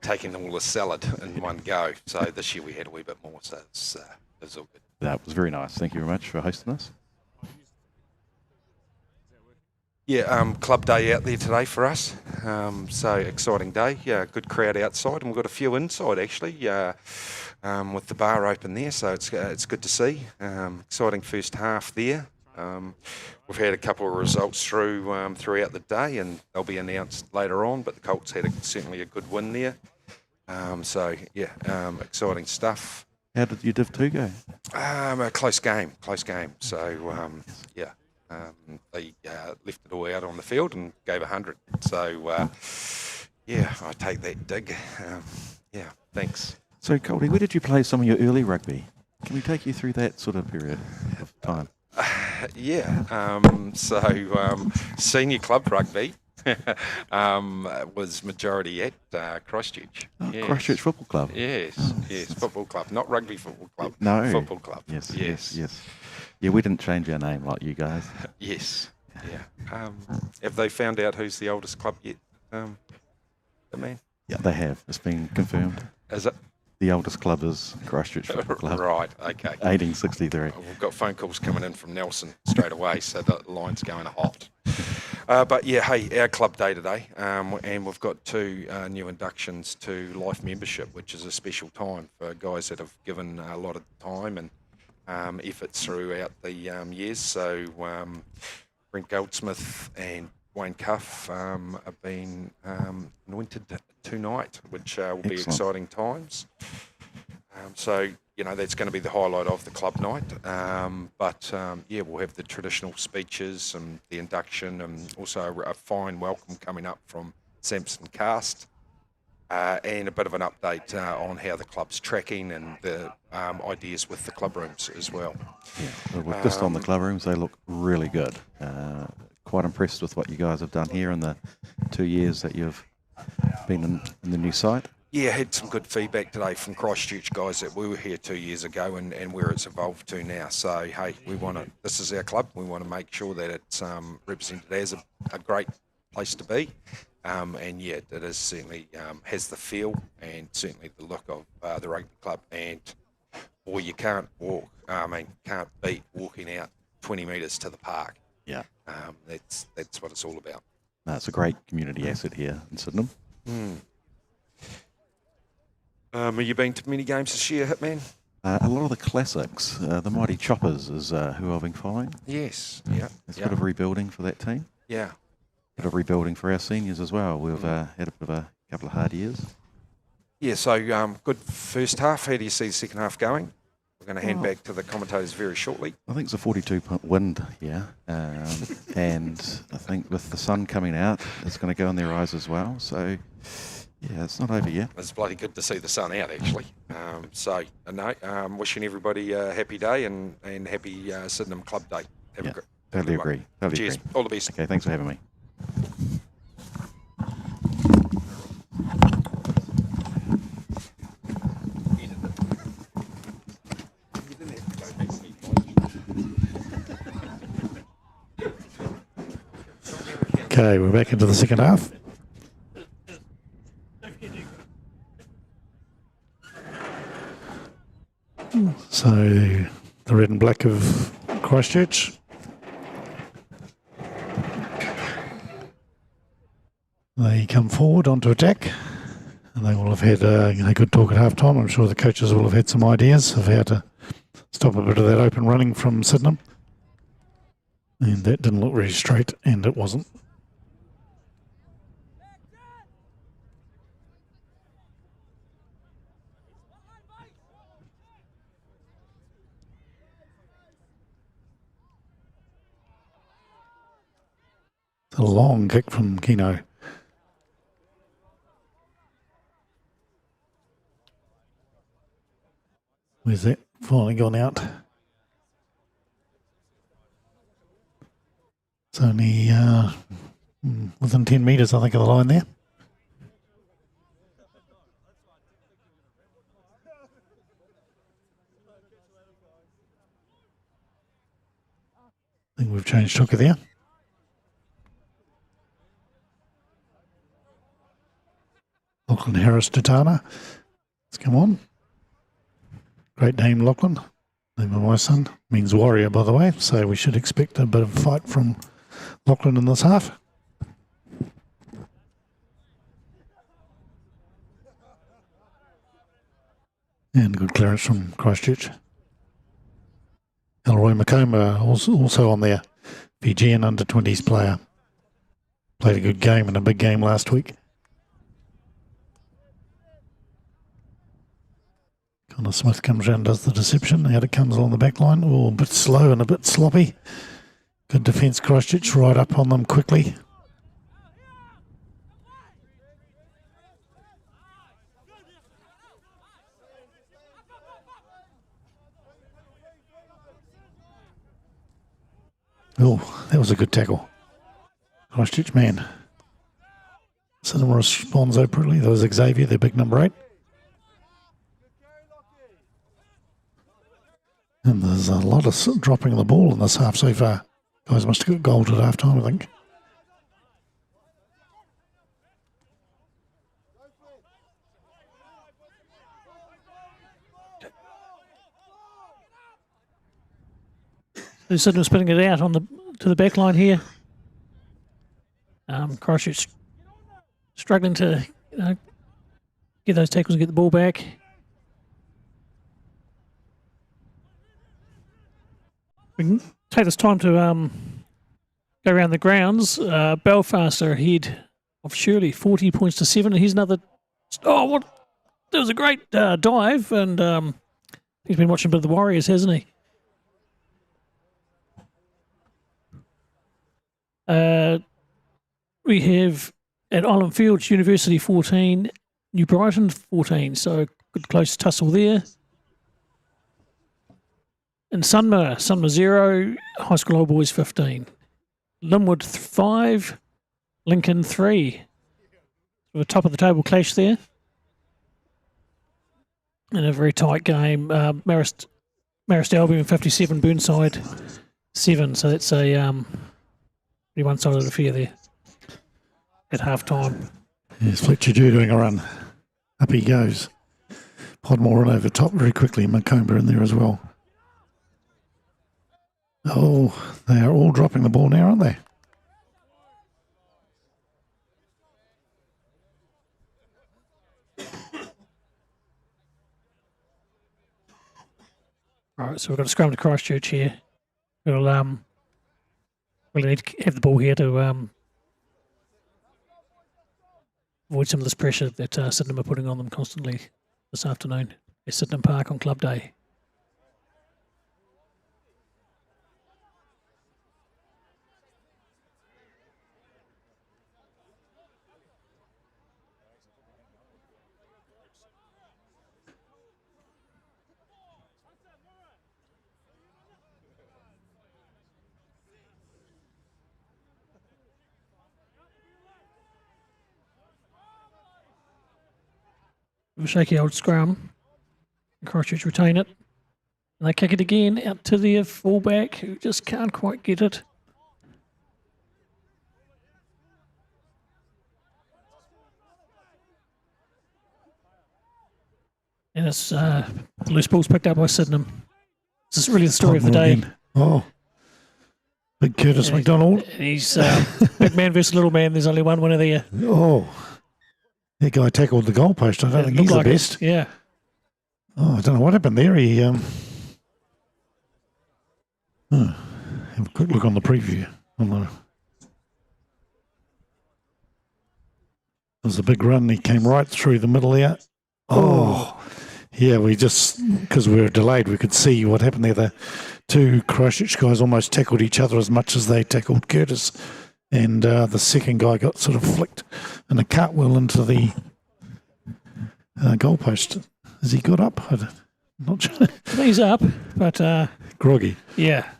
taking all the salad in one go. So this year we had a wee bit more, so it's all good. That was very nice. Thank you very much for hosting us. Yeah, club day out there today for us. So exciting day. Yeah, good crowd outside, and we've got a few inside actually. With the bar open there, so it's good to see. Exciting first half there. We've had a couple of results throughout the day, and they'll be announced later on. But the Colts had certainly a good win there. Exciting stuff. How did your Div 2 go? A close game. So they left it all out on the field and gave 100. So I take that dig. Thanks. So, Colby, where did you play some of your early rugby? Can we take you through that sort of period of time? Senior club rugby was majority at Christchurch. Oh, yes. Christchurch Football Club. Yes, football club, not rugby football club. No, football club. Yes. Yeah, we didn't change our name like you guys. Yes. Yeah. Have they found out who's the oldest club yet? The man. Yeah, they have. It's been confirmed. Is it? The oldest club is Christchurch Football Club. Right, okay. 1863. We've got phone calls coming in from Nelson straight away, so the line's going hot. Our club day today, and we've got two new inductions to Life Membership, which is a special time for guys that have given a lot of time and efforts throughout the years. So Brent Goldsmith and Wayne Cuff have been anointed tonight, which will be exciting times. That's going to be the highlight of the club night. We'll have the traditional speeches and the induction, and also a fine welcome coming up from Samson Cast and a bit of an update on how the club's tracking and the ideas with the club rooms as well. Well, just on the club rooms, they look really good. Quite impressed with what you guys have done here in the 2 years that you've been in the new site. Yeah, had some good feedback today from Christchurch guys that we were here 2 years ago and where it's evolved to now. So, hey, this is our club. We want to make sure that it's represented as a great place to be. And yeah, it is certainly has the feel and certainly the look of the rugby club. And boy, you can't can't beat walking out 20 metres to the park. Yeah. That's what it's all about. No, it's a great community asset here in Sydenham. Have you been to many games this year, Hitman? A lot of the classics, the Mighty Choppers is who I've been following. Yes, yeah. There's a bit of rebuilding for that team. Yeah. A bit of rebuilding for our seniors as well. We've had a bit of a couple of hard years. Yeah, so good first half. How do you see the second half going? We're going to hand back to the commentators very shortly. I think it's a 42-point wind here. And I think with the sun coming out, it's going to go in their eyes as well. So, yeah, it's not over yet. It's bloody good to see the sun out, actually. Wishing everybody a happy day and happy Sydenham Club Day. Totally agree. Cheers. All the best. Okay, thanks for having me. Okay, we're back into the second half. So the red and black of Christchurch. They come forward onto attack, and they will have had a good talk at half time. I'm sure the coaches will have had some ideas of how to stop a bit of that open running from Sydenham. And that didn't look very straight, and it wasn't. It's a long kick from Kino. Where's that finally gone out? It's only within 10 metres, I think, of the line there. I think we've changed hooker there. Lachlan Harris Tatana. Let's come on. Great name, Lachlan. Name of my son. Means warrior, by the way. So we should expect a bit of fight from Lachlan in this half. And good clearance from Christchurch. Elroy Makoma also on there. Fijian under-20s player. Played a good game in a big game last week. Connor Smith comes around and does the deception. Out it comes along the back line. Oh, a bit slow and a bit sloppy. Good defence, Christchurch, right up on them quickly. Oh, that was a good tackle. Christchurch man. Sydenham responds appropriately. That was Xavier, their big number 8. And there's a lot of dropping of the ball in this half so far. Guys must have got gold at half time, I think. So Sydenham spinning it out to the back line here. Christchurch struggling to get those tackles and get the ball back. We can take this time to go around the grounds. Belfast are ahead of Shirley, 40 points to 7. Here's another. Oh, what? That was a great dive, and he's been watching a bit of the Warriors, hasn't he? We have at Island Fields University 14, New Brighton 14, so good close tussle there. And Sunmer 0, High School Old Boys 15. Linwood 5, Lincoln 3. So a top of the table clash there. And a very tight game. Marist Albion 57, Burnside 7. So that's a pretty one-sided affair there at half-time. Yes, Fletcher Dew doing a run. Up he goes. Podmore run over top very quickly. Macomber in there as well. Oh, they are all dropping the ball now, aren't they? All right, so we've got a scrum to Christchurch here. We'll really need to have the ball here to avoid some of this pressure that Sydenham are putting on them constantly this afternoon at Sydenham Park on Club Day. A shaky old scrum. Christchurch retain it. And they kick it again out to their fullback who just can't quite get it. And it's loose balls picked up by Sydenham. This is really the story of the day. Again. Oh, big Curtis McDonald. He's big man versus little man. There's only one winner there. Oh, that guy tackled the goalpost. I don't think he's Looked the like best. it, yeah. Oh, I don't know what happened there. He have a quick look on the preview. It was a big run. He came right through the middle there. Oh, yeah, we just, because we were delayed, we could see what happened there. The two Christchurch guys almost tackled each other as much as they tackled Curtis. And the second guy got sort of flicked in a cartwheel into the goalpost. Has he got up? I'm not sure. I think he's up, but Groggy. yeah.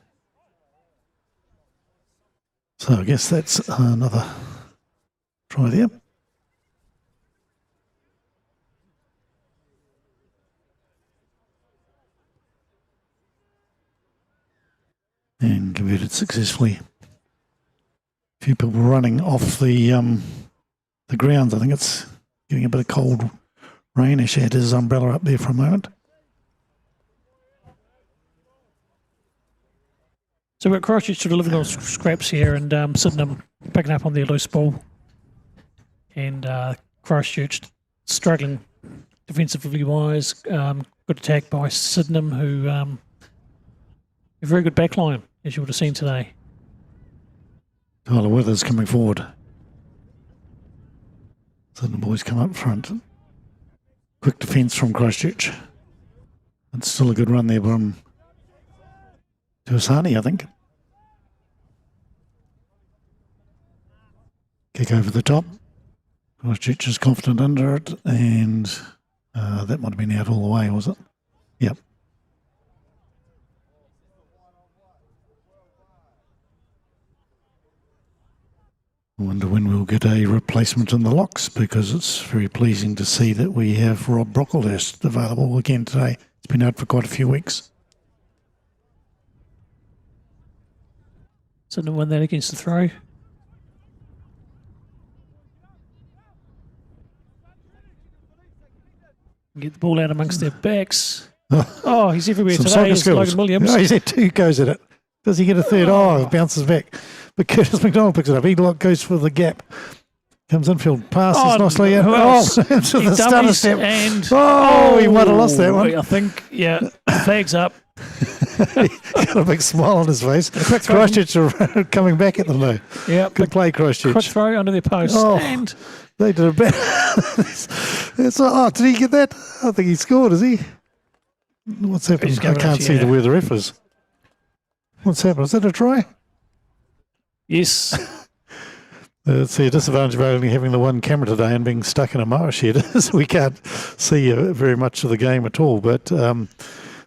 So I guess that's another try there. And converted successfully. A few people running off the grounds. I think it's getting a bit of cold rain. Ash had his umbrella up there for a moment. So we've got Christchurch sort of living on scraps here, and Sydenham picking up on their loose ball. And Christchurch struggling defensively wise. Good attack by Sydenham, who a very good backline, as you would have seen today. Tyler Withers coming forward. Sydenham boys come up front. Quick defence from Christchurch. It's still a good run there from Tuasani, I think. Kick over the top. Christchurch is confident under it, and that might have been out all the way, was it? Yep. I wonder when we'll get a replacement in the locks, because it's very pleasing to see that we have Rob Brocklehurst available again today. It's been out for quite a few weeks. Sydenham won that against the throw. Get the ball out amongst their backs. Oh, he's everywhere Some today. soccer It's skills. Logan Williams. Oh, he's had 2 goes at it. Does he get a third? Oh, it bounces back. But Curtis McDonald picks it up. He goes for the gap. Comes infield, passes nicely. Who else? To the He starter dummies step. and He might have lost that one. I think, yeah, flags up. Got a big smile on his face. Christchurch are coming back at them though. Yeah, Good play, Christchurch. quick throw under their post. Oh. And They did a bit. Did he get that? I think he scored, is he? What's happened? He's I given can't it, see yeah. where the ref is. What's happened? Is that a try? yes, It's the disadvantage of only having the one camera today and being stuck in a mower shed is we can't see very much of the game at all. But there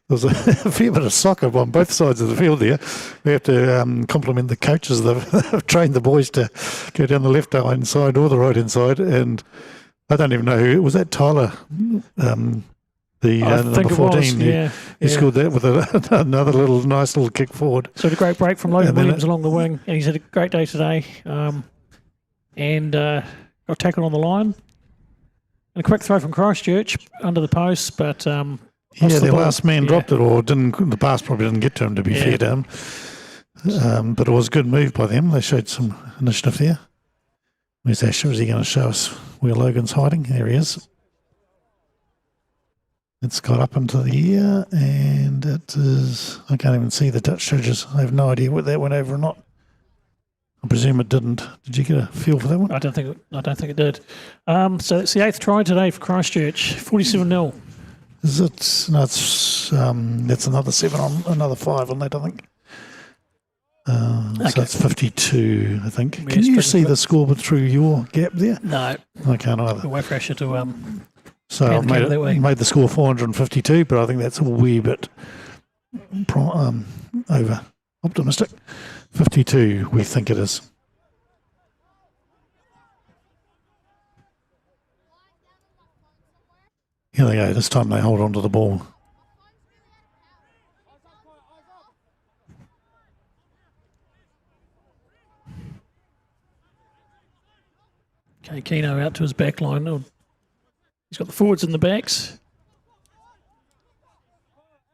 was a fair bit of soccer on both sides of the field there. We have to compliment the coaches that have trained the boys to go down the left-hand side or the right-hand side. And I don't even know who was that. Tyler, the number 14. He scored that with another nice little kick forward. So a great break from Logan Williams along the wing, and he's had a great day today. And got tackled on the line. And a quick throw from Christchurch under the post, but the last man dropped it, or didn't. The pass probably didn't get to him, to be fair to him. But it was a good move by them. They showed some initiative there. Where's Asher? Is he going to show us where Logan's hiding? There he is. It's got up into the air, and it is. I can't even see the touch judges. I have no idea whether that went over or not. I presume it didn't. Did you get a feel for that one? I don't think it did. So it's the 8th try today for Christchurch, 47-0. Is it? No, it's that's another 7 on another 5 on that, I think. So it's 52, I think. Can you see the score through your gap there? No, I can't either. Way pressure to. So I've made the score 452, but I think that's a wee bit over optimistic. 52, we think it is. Here they go. This time they hold on to the ball. Okay, Keno out to his back line. He's got the forwards and the backs.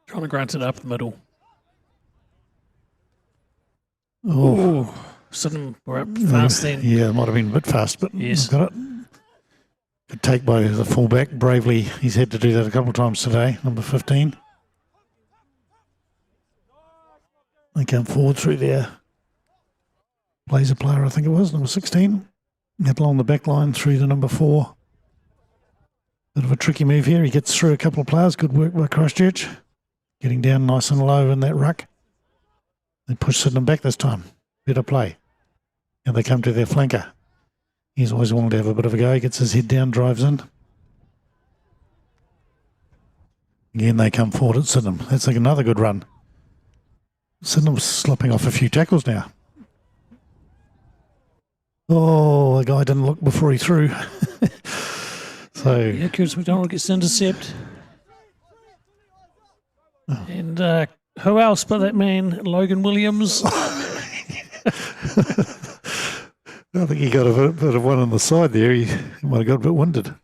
Trying to grunt it up the middle. Oh, Sydenham were up fast then. Yeah, it might have been a bit fast, but yes. Got it. Good take by the fullback. Bravely, he's had to do that a couple of times today, number 15. They come forward through there. Blazer player, I think it was, number 16. Up along the back line through to number 4. Bit of a tricky move here. He gets through a couple of players. Good work by Christchurch. Getting down nice and low in that ruck. They push Sydenham back this time. Better play. And they come to their flanker. He's always wanting to have a bit of a go. He gets his head down, drives in. Again, they come forward at Sydenham. That's like another good run. Sydenham's slipping off a few tackles now. Oh, the guy didn't look before he threw. So Curtis McDonald gets the intercept. Oh. And who else but that man, Logan Williams? I think he got a bit of one on the side there. He might have got a bit winded. I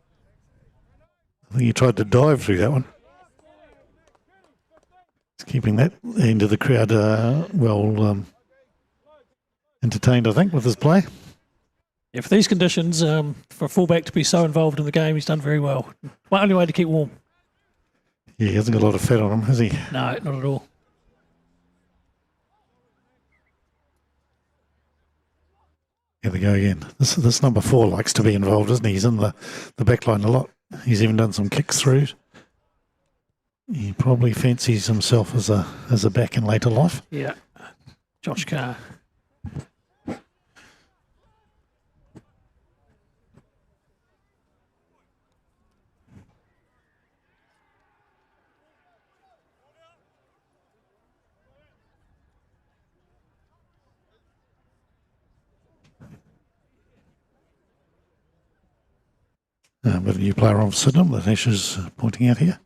think he tried to dive through that one. He's keeping that end of the crowd well entertained, I think, with his play. Yeah, for these conditions, for a fullback to be so involved in the game, he's done very well. My only way to keep warm. Yeah, he hasn't got a lot of fat on him, has he? No, not at all. Here they go again. This number 4 likes to be involved, doesn't he? He's in the back line a lot. He's even done some kicks through. He probably fancies himself as a back in later life. Yeah. Josh Carr. But a new player on Sydenham that Ash is pointing out here.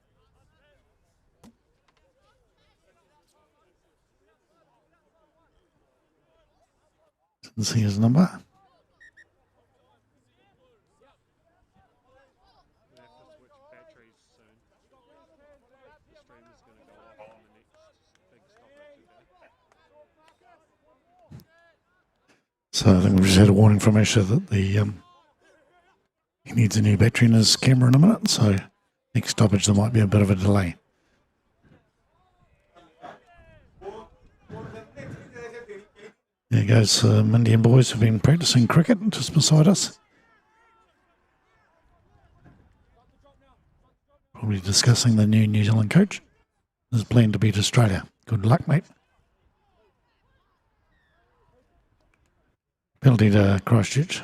Didn't see his number. So I think we've just had a warning from Asher that he needs a new battery in his camera in a minute, so next stoppage there might be a bit of a delay. There goes some Indian boys who've been practicing cricket just beside us. Probably discussing the new New Zealand coach. His plan to beat Australia. Good luck, mate. Penalty to Christchurch.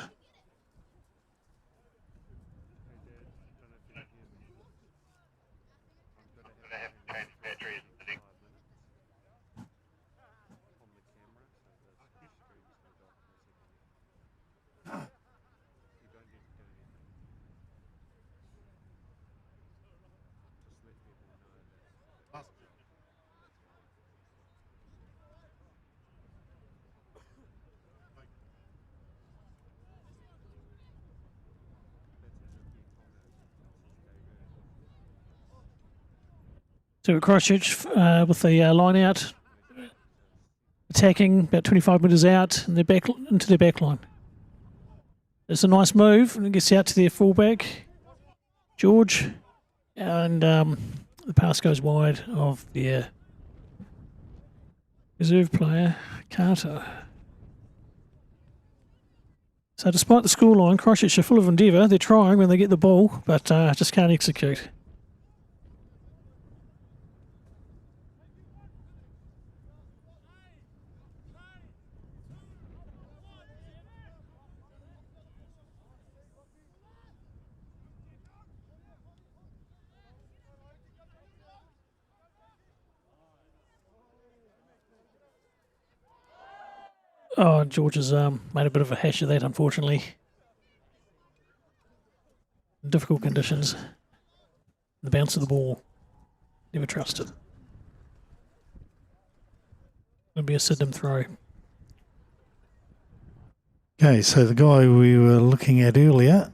So Christchurch with the line out, attacking about 25 metres out and into their back line. It's a nice move, and it gets out to their fullback, George, and the pass goes wide of their reserve player, Carter. So despite the scoreline, Christchurch are full of endeavour. They're trying when they get the ball, but just can't execute. Oh, George has made a bit of a hash of that, unfortunately. Difficult conditions. The bounce of the ball. Never trusted. It'll be a Sydenham throw. Okay, so the guy we were looking at earlier,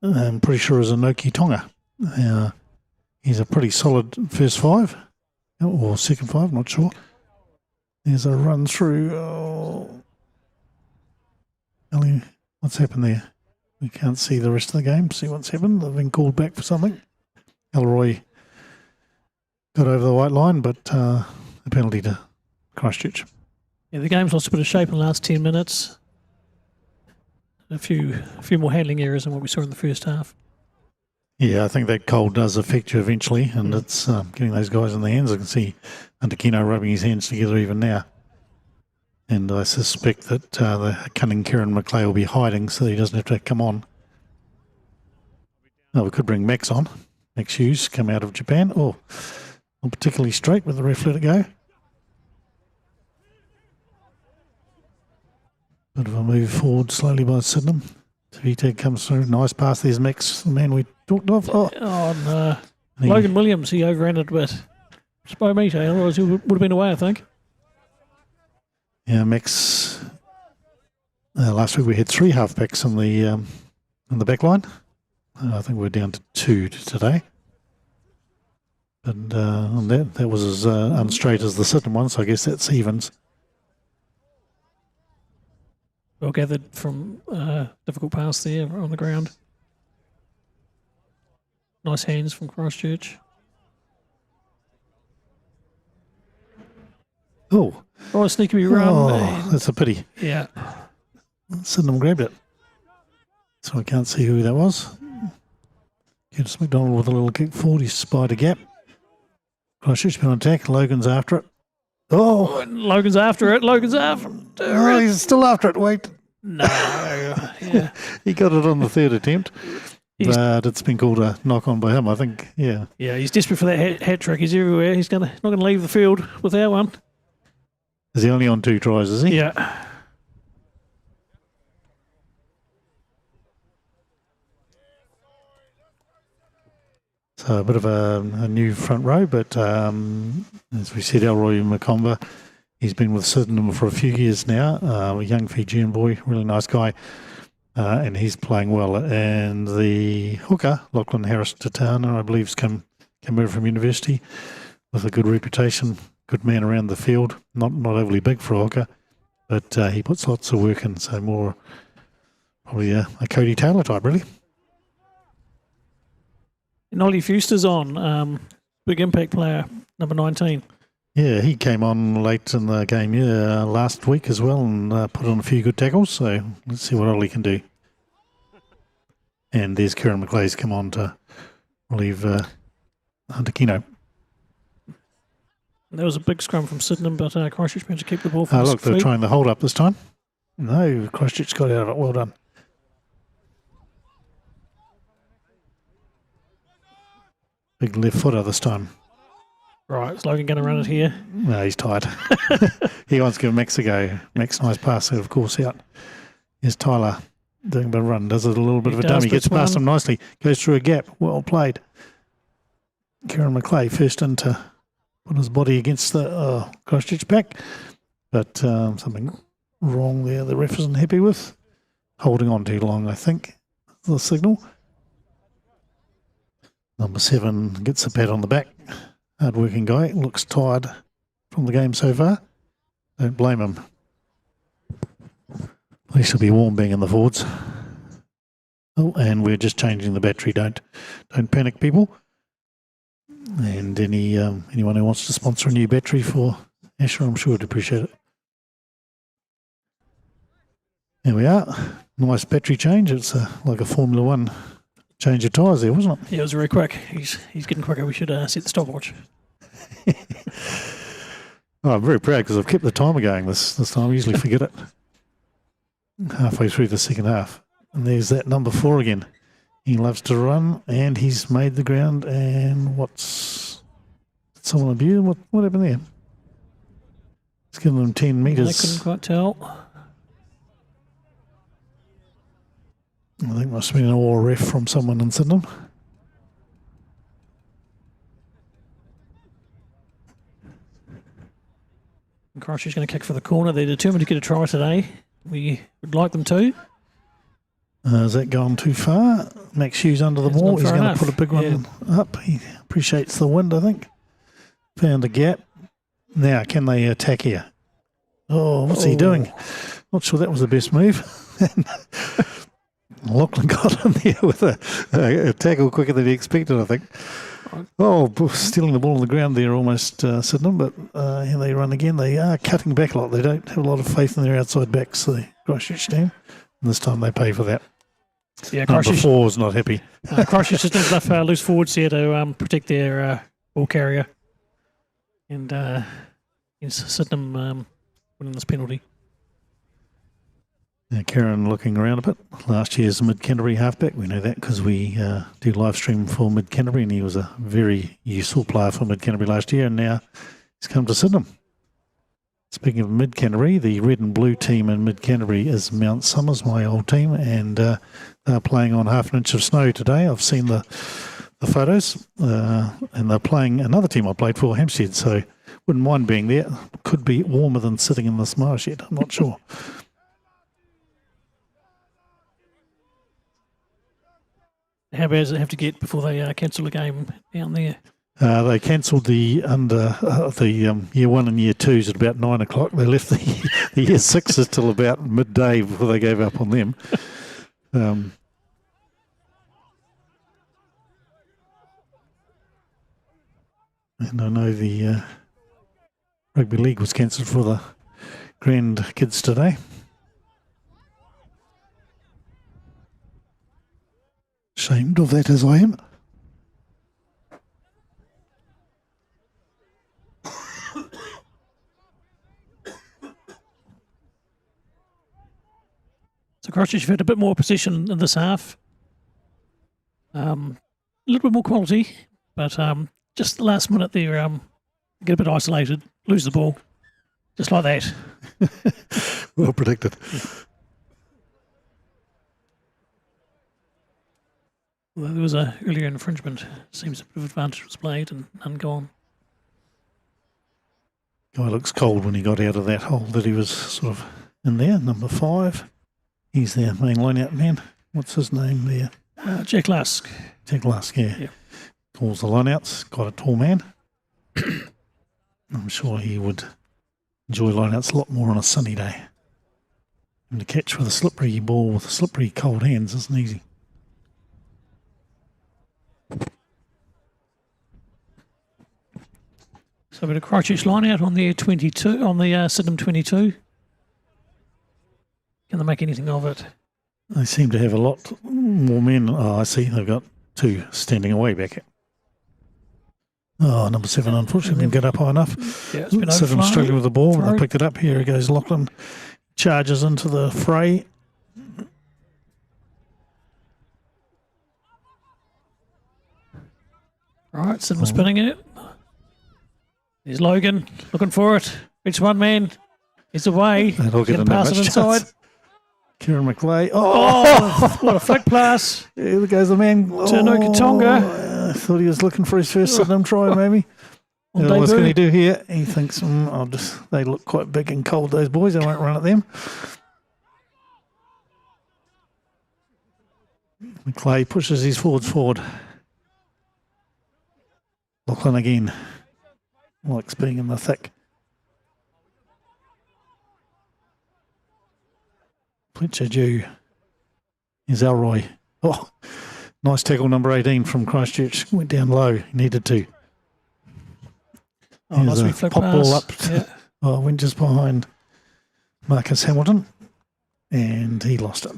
I'm pretty sure is Inoki Tonga. He's a pretty solid first five, or second five, not sure. There's a run through. Oh. Ellie, what's happened there? We can't see the rest of the game, see what's happened. They've been called back for something. Elroy got over the white line, but a penalty to Christchurch. Yeah, the game's lost a bit of shape in the last 10 minutes. A few more handling errors than what we saw in the first half. Yeah, I think that cold does affect you eventually, and it's getting those guys in the hands. I can see Antakino rubbing his hands together even now. And I suspect that the cunning Kieran McClay will be hiding so he doesn't have to come on. Oh, we could bring Max on. Max Hughes, come out of Japan. Oh, not particularly straight, but the ref let it go. Bit of a move forward slowly by Sydenham. Tavita comes through. Nice pass. There's Max, the man we talked of. Oh, no. Logan Williams, he overran it a bit. Just by a metre, otherwise he would have been away, I think. Yeah, Max. Last week we had 3 halfbacks on the back line. I think we're down to 2 today. But on that was as unstraight as the Sydenham one, so I guess that's evens. Well gathered from difficult pass there on the ground. Nice hands from Christchurch. Oh, sneaky run. Oh, that's a pity. Yeah. Sydenham grabbed it. So I can't see who that was. Gets McDonald with a little kick forward. He's spied a gap. Christchurch been on attack. Logan's after it. Oh! Logan's after it. Oh, he's still after it. Wait. No. Yeah. He got it on the 3rd attempt. But it's been called a knock on by him, I think. Yeah. Yeah, he's desperate for that hat trick. He's everywhere. He's not going to leave the field without one. Is he only on 2 tries, is he? Yeah. So a bit of a new front row, but as we said, Elroy Makomba, he's been with Sydenham for a few years now. A young Fijian boy, really nice guy, and he's playing well. And the hooker, Lachlan Harris-Tatana, I believe, has come over from university with a good reputation, good man around the field, not overly big for a hooker, but he puts lots of work in, so more probably a Cody Taylor type, really. And Ollie Fuster's on, big impact player, number 19. Yeah, he came on late in the game last week as well and put on a few good tackles, so let's see what Ollie can do. And there's Kieran McClay's come on to relieve Antakino. There was a big scrum from Sydenham, but Christchurch managed to keep the ball Look, they're trying the hold up this time. No, Christchurch got out of it. Well done. Big left footer this time. Right, is Logan going to run it here? No, he's tired. He wants to give Max a go. Max, nice pass, of course, out. Here's Tyler doing a bit of run. Does it a little bit of a dummy. Gets past him nicely. Goes through a gap. Well played. Kieran McClay first in to put his body against the Christchurch back. But something wrong there the ref isn't happy with. Holding on too long, I think, the signal. Number 7 gets a pat on the back. Hard-working guy. Looks tired from the game so far. Don't blame him. He should be warm being in the forwards. Oh, and we're just changing the battery. Don't panic, people. And anyone who wants to sponsor a new battery for Asher, I'm sure would appreciate it. There we are. Nice battery change. It's like a Formula 1 change of tyres there, wasn't it? Yeah, it was very quick. He's getting quicker. We should set the stopwatch. Oh, I'm very proud because I've kept the timer going this time. I usually forget it. Halfway through the second half. And there's that number 4 again. He loves to run and he's made the ground. And someone abused? What happened there? It's given them 10 metres. I couldn't quite tell. I think must have been an all ref from someone in Sydenham. Christchurch going to kick for the corner. They're determined to get a try today. We would like them to. Is that going too far? Max Hughes under the ball. He's going to put a big one up. He appreciates the wind, I think. Found a gap. Now, can they attack here? Oh, what's he doing? Not sure that was the best move. Lachlan got in there with a tackle quicker than he expected, I think. Oh, stealing the ball on the ground there almost, Sydenham, but here they run again. They are cutting back a lot. They don't have a lot of faith in their outside backs, the Christchurch team. And this time they pay for that. Yeah, Number 4 is not happy. Christchurch just does enough loose forwards here to protect their ball carrier. And Sydenham winning this penalty. Now Karen looking around a bit. Last year's Mid-Canterbury halfback. We know that because we do live stream for Mid-Canterbury and he was a very useful player for Mid-Canterbury last year and now he's come to Sydenham. Speaking of Mid-Canterbury, the red and blue team in Mid-Canterbury is Mount Somers, my old team, and they're playing on half an inch of snow today. I've seen the photos and they're playing another team I played for, Hampstead, so wouldn't mind being there. Could be warmer than sitting in this marsh yet, I'm not sure. How bad does it have to get before they cancel the game down there? They cancelled the year 1 and year 2s at about 9 o'clock. They left the year 6s till about midday before they gave up on them. And I know the rugby league was cancelled for the grand kids today. Ashamed of that as I am. So Christchurch have had a bit more possession in this half. A little bit more quality, but just the last minute they get a bit isolated, lose the ball, just like that. Well predicted. Well, there was a earlier infringement. Seems a bit of advantage was played and none gone. Guy looks cold when he got out of that hole that he was sort of in there. Number 5. He's their main line-out man. What's his name there? Jack Lusk. Jack Lusk, yeah. Calls the line-outs. Quite a tall man. I'm sure he would enjoy line-outs a lot more on a sunny day. And to catch with a slippery ball with slippery cold hands isn't easy. So a bit of Christchurch line-out on the 22, on the Sydenham 22. Can they make anything of it? They seem to have a lot more men. Oh, I see. They've got 2 standing away back. Oh, number 7, unfortunately, didn't get up high enough. Yeah, it's been Sydenham struggling with the ball. They picked it up. Here goes Lachlan. charges into the fray. All right, Sydenham spinning it. There's Logan looking for it. It's one man. He's away. That'll get Gonna in pass that it much inside. chance. Kieran McLeay. Oh, what a flick pass. There goes the man. Tanoka Tonga. I thought he was looking for his first Sydenham try, maybe. On What's debut. going he do here? He thinks, they look quite big and cold, those boys. I won't run at them. McLeay pushes his forward. Lachlan again. Likes being in the thick. Fletcher Dew. Here's Elroy. Oh, nice tackle number 18 from Christchurch. Went down low. He needed to. Oh, nice Here's wee a flick pop pass. ball up. Yeah. Went just behind Marcus Hamilton. And he lost it.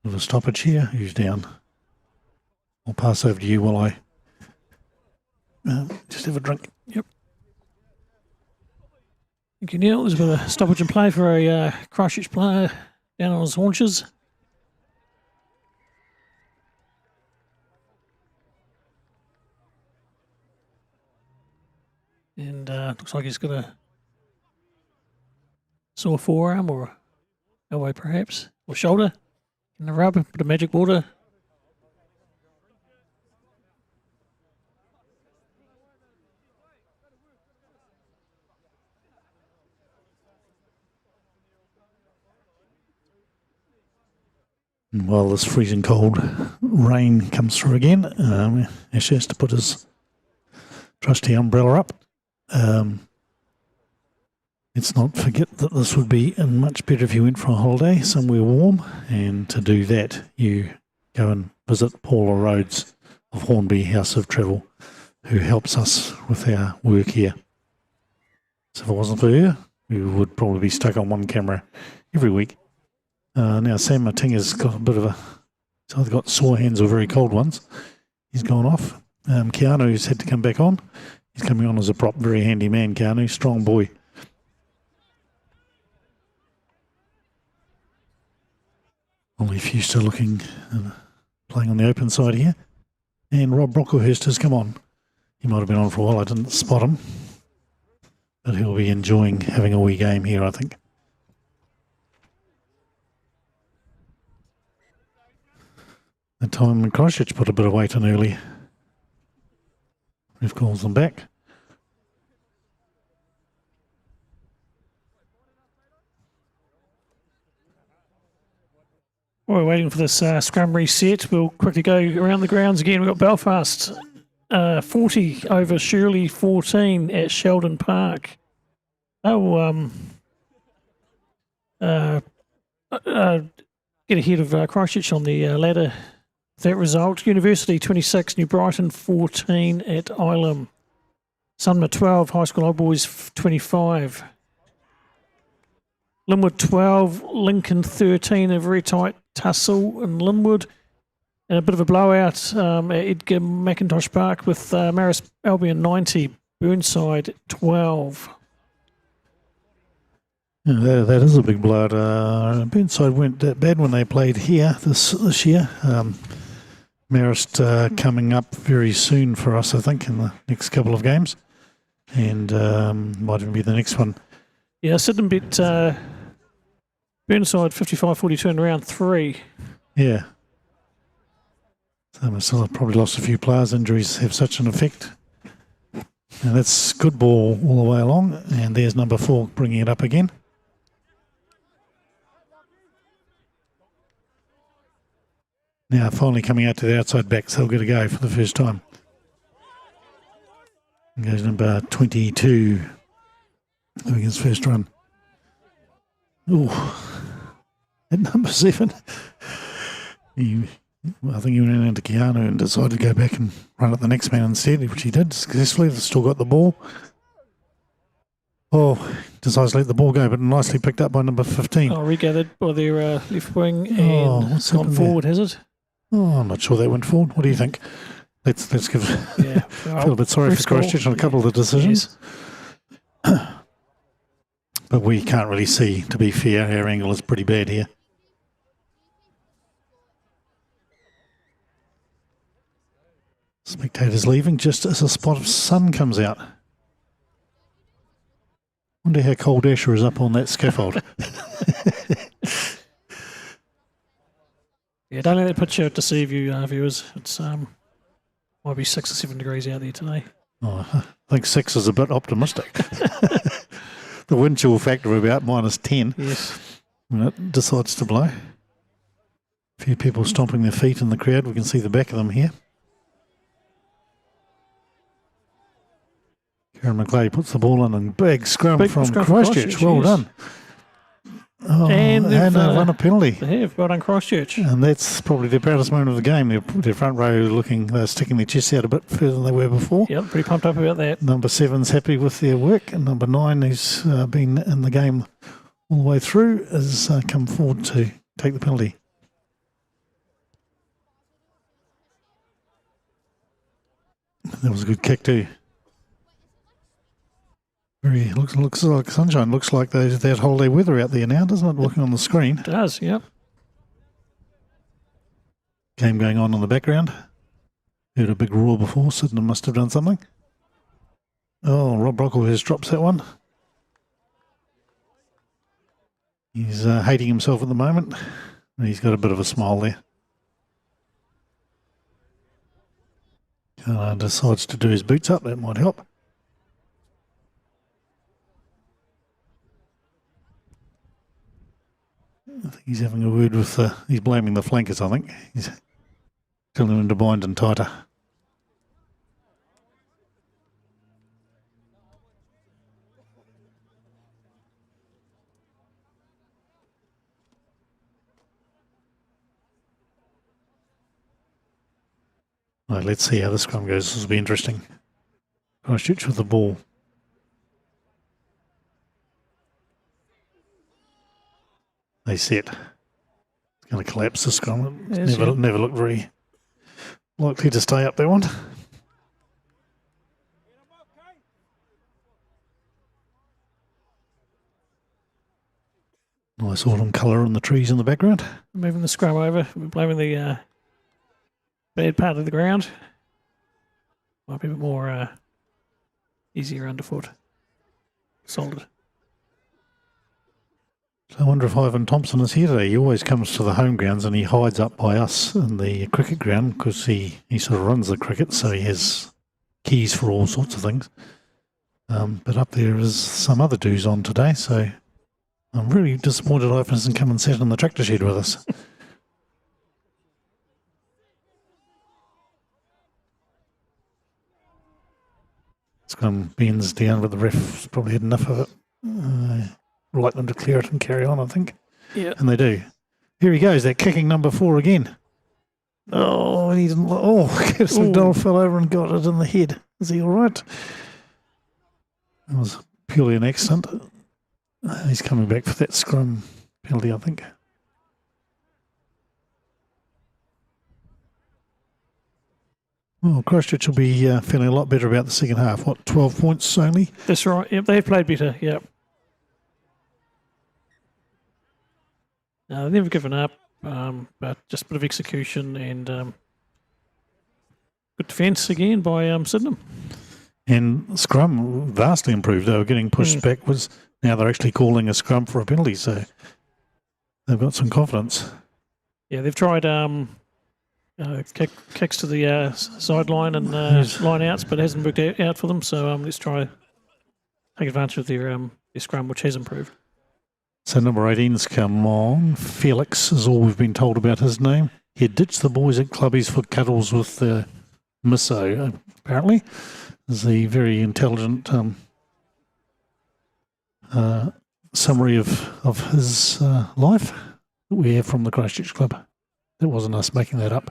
With a stoppage here. Who's down? I'll pass over to you while I just have a drink. Yep. Thank you, Neil. There's a bit of stoppage and play for a Christchurch player down on his haunches. And looks like he's got a sore forearm or elbow perhaps, or shoulder in the rub, bit of magic water. While this freezing cold rain comes through again, Ash has to put his trusty umbrella up. Let's not forget that this would be much better if you went for a holiday somewhere warm, and to do that you go and visit Paula Rhodes of Hornby House of Travel, who helps us with our work here. So if it wasn't for her, we would probably be stuck on one camera every week. Now Sam Matinga's got a bit of he's either got sore hands or very cold ones. He's gone off. Keanu's had to come back on. He's coming on as a prop, very handy man, Keanu, strong boy. Only Fuster looking, playing on the open side here. And Rob Brocklehurst has come on. He might have been on for a while, I didn't spot him. But he'll be enjoying having a wee game here, I think. The time when Christchurch put a bit of weight on early. Ref calls them back. While we're waiting for this scrum reset, we'll quickly go around the grounds again. We've got Belfast 40 over Shirley 14 at Sheldon Park. Get ahead of Christchurch on the ladder. That result, University 26, New Brighton 14 at Ilam. Sunma 12, High School Old Boys 25. Linwood 12, Lincoln 13, a very tight tussle in Linwood. And a bit of a blowout at Edgar McIntosh Park with Maris Albion 90, Burnside 12. Yeah, that is a big blowout. Burnside weren't that bad when they played here this year. Marist coming up very soon for us, I think, in the next couple of games. And might even be the next one. Yeah, Sydenham beat Burnside 55-42 in round 3. Yeah. So still have probably lost a few players. Injuries have such an effect. And that's good ball all the way along. And there's number 4 bringing it up again. Now finally coming out to the outside backs, they'll get a go for the first time. And goes number 22, doing his first run. Ooh, at number 7, I think he went into Keanu and decided to go back and run at the next man instead, which he did successfully. They've still got the ball. Oh, decides to let the ball go, but nicely picked up by number 15. Oh, regathered by their left wing and what's gone happened forward, has it? Oh, I'm not sure that went forward. What do you think? let's give Yeah. feel a bit sorry for Christchurch on a couple of the decisions. But we can't really see, to be fair, our angle is pretty bad here. Spectators leaving just as a spot of sun comes out. Wonder how cold Asher is up on that scaffold. Yeah, don't let that picture deceive you, viewers. It's might be 6 or 7 degrees out there today. Oh, I think 6 is a bit optimistic. The wind chill factor of about -10 Yes. when it decides to blow. A few people stomping their feet in the crowd. We can see the back of them here. Karen McGlade puts the ball in and big scrum Big from scrum from Christchurch. Well yes. done. Oh, And they've, they've won a penalty. They have. Well done, Christchurch. And that's probably the proudest moment of the game. Their front row looking, they're sticking their chests out a bit further than they were before. Yep, pretty pumped up about that. Number 7's happy with their work, and number 9, who's been in the game all the way through, has come forward to take the penalty. That was a good kick too. Very looks like sunshine. Looks like that holiday weather out there now, doesn't it? Looking on the screen. It does, yep. Game going on in the background. Heard a big roar before. Sydenham must have done something. Oh, Rob Brocklehurst drops that one. He's hating himself at the moment. He's got a bit of a smile there. Decides to do his boots up. That might help. I think he's having a word with, he's blaming the flankers, I think. He's telling them to bind and tighter. Right, let's see how the scrum goes. This will be interesting. Christchurch with the ball. They set. It's going to collapse the scrum. It's never looked very likely to stay up, that one. Nice autumn colour in the trees in the background. Moving the scrum over. We're blaming the bad part of the ground. Might be a bit more easier underfoot. Solid. So I wonder if Ivan Thompson is here today. He always comes to the home grounds and he hides up by us in the cricket ground because he sort of runs the cricket, so he has keys for all sorts of things. But up there is some other dudes on today, so I'm really disappointed Ivan hasn't come and sat in the tractor shed with us. Scrum bends down, but the ref's probably had enough of it. Like them to clear it and carry on, I think. Yeah. And they do. Here he goes, that kicking number 4 again. Oh, he didn't. Oh, Curtis McDonald fell over and got it in the head. Is he all right? That was purely an accident. He's coming back for that scrum penalty, I think. Well, Christchurch will be feeling a lot better about the second half. What, 12 points only? That's right. Yep, they've played better. Yep. No, they've never given up, but just a bit of execution and good defence again by Sydenham. And scrum vastly improved. They were getting pushed backwards. Now they're actually calling a scrum for a penalty, so they've got some confidence. Yeah, they've tried kicks to the sideline and line outs, but it hasn't worked out for them. So let's try take advantage of their scrum, which has improved. So number 18's come on. Felix is all we've been told about his name. He ditched the boys at clubbies for cuddles with the misso, apparently. Is the very intelligent summary of his life that we have from the Christchurch Club. That wasn't us making that up.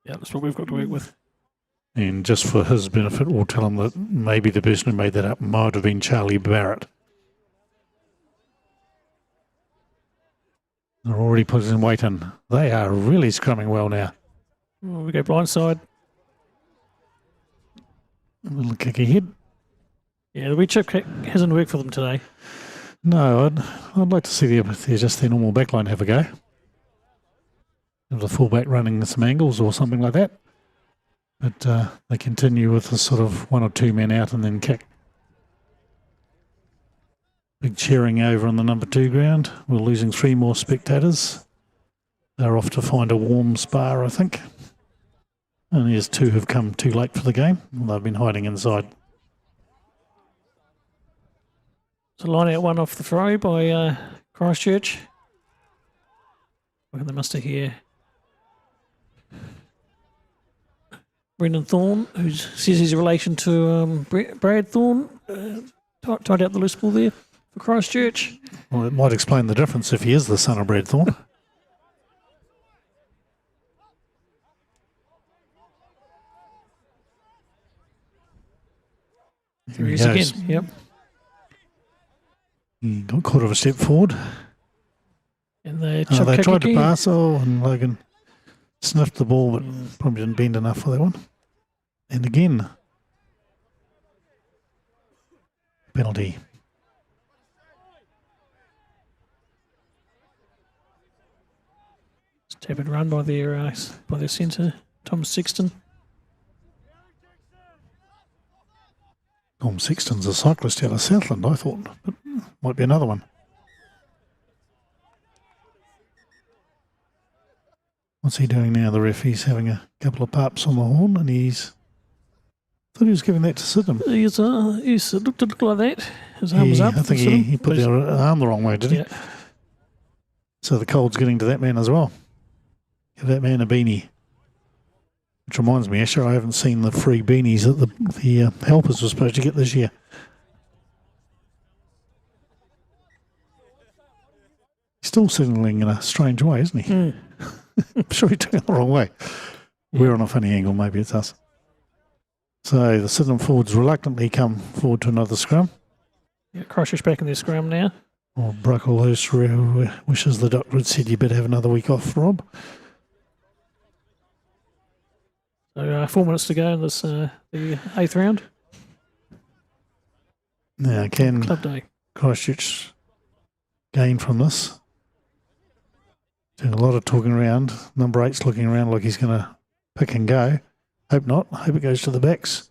Yeah, that's what we've got to work with. And just for his benefit, we'll tell him that maybe the person who made that up might have been Charlie Barrett. They're already putting weight in. They are really scrumming well now. Oh, we go blindside. A little kick ahead. Yeah, the wee chip kick hasn't worked for them today. No, I'd like to see their normal backline have a go. Have the fullback running some angles or something like that. But they continue with the sort of 1 or 2 men out and then kick. Big cheering over on the number 2 ground. We're losing 3 more spectators. They're off to find a warm spa, I think. Only as 2 have come too late for the game. They've been hiding inside. So line out one off the throw by Christchurch. They must have here. Brendan Thorne, who says he's a relation to Brad Thorne, tied out the loose ball there for Christchurch. Well, it might explain the difference if he is the son of Brad Thorne. There he is again, yep. He got caught of a step forward. And they tried to pass, and Logan sniffed the ball, but probably didn't bend enough for that one. And again, penalty. It's tap and run by their centre, Tom Sexton. Tom Sexton's a cyclist out of Southland, I thought, but might be another one. What's he doing now? The referee's having a couple of paps on the horn, and thought he was giving that to Sydenham. He's it looked like that. His arm was up. I think he put the arm the wrong way, did he? Yeah. So the cold's getting to that man as well. Give that man a beanie. Which reminds me, Asher, I haven't seen the free beanies that the helpers were supposed to get this year. He's still signalling in a strange way, isn't he? Mm. I'm sure he took it the wrong way. We're on a funny angle, maybe it's us. So the Sydenham forwards reluctantly come forward to another scrum. Yeah, Christchurch back in their scrum now. Or Brocklehurst wishes the doctor had said you better have another week off, Rob. So 4 minutes to go in this the 8th round. Now, can Club day. Christchurch gain from this? Doing a lot of talking around. Number 8's looking around like he's going to pick and go. Hope not. Hope it goes to the backs.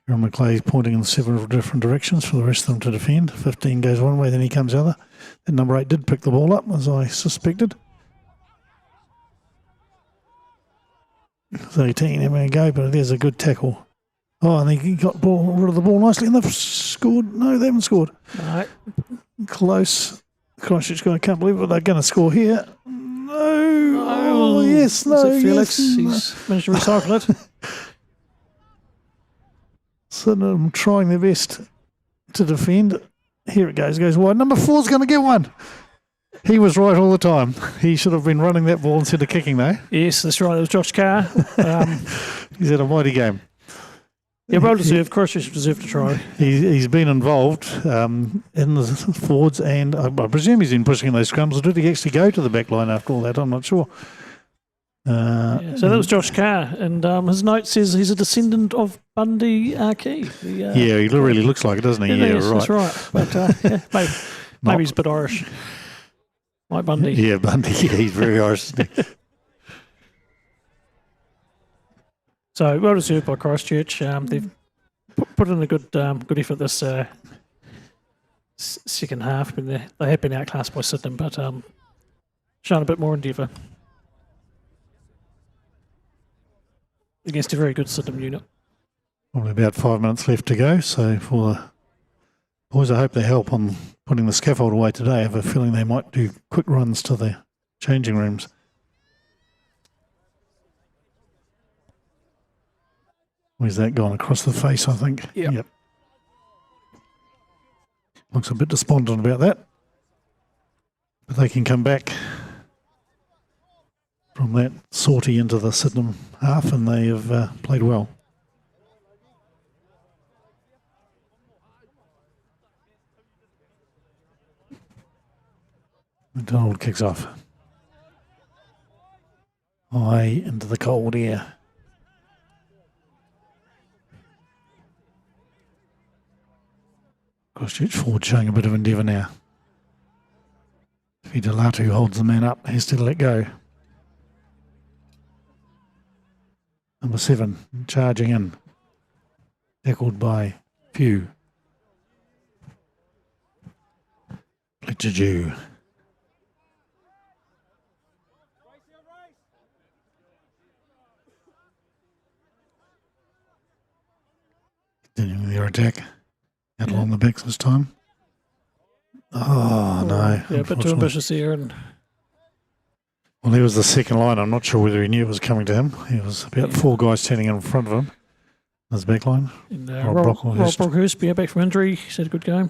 Ron McClay's pointing in several different directions for the rest of them to defend. 15 goes one way, then he comes the other. Then number 8 did pick the ball up, as I suspected. 13 having a go, but there's a good tackle. Oh, and he got rid of the ball nicely, and they've scored. No, they haven't scored. No. Close. Christchurch I can't believe it. They're going to score here. No. Oh, yes, no. Is it Felix? Yes. He's managed to recycle it. So I'm trying their best to defend. Here it goes. It goes wide. Number 4's going to get one. He was right all the time. He should have been running that ball instead of kicking, though. Yes, that's right. It was Josh Carr. He's had a mighty game. Yeah, well deserved. Christchurch deserved to try. He's been involved in the forwards, and I presume he's been pushing those scrums. Or did he actually go to the back line after all that? I'm not sure. So that was Josh Carr, and his note says he's a descendant of Bundy Key. Yeah, he really looks like it, doesn't he? Yeah, right. That's right. But maybe he's a bit Irish. Like Bundy. Yeah, Bundy. Yeah, he's very Irish. So well deserved by Christchurch. They've put in a good effort this second half. But they have been outclassed by Sydenham, but shown a bit more endeavour against a very good Sydenham unit. Probably about 5 minutes left to go. So for the boys, I hope they help on putting the scaffold away today. I have a feeling they might do quick runs to the changing rooms. Where's that gone? Across the face, I think. Yep. Looks a bit despondent about that. But they can come back from that sortie into the Sydenham half, and they have played well. McDonald kicks off. high into the cold air. Christchurch forward showing a bit of endeavour now. Fidelatu holds the man up, has to let go. Number 7, charging in. Tackled by Few. Fletcher Jew. Continuing their attack. Out along the backs this time. Oh, no. Yeah, a bit too ambitious here. And well, he was the second line. I'm not sure whether he knew it was coming to him. He was about 4 guys standing in front of him. His back line. And, Rob Brockhurst, back from injury. He said a good game.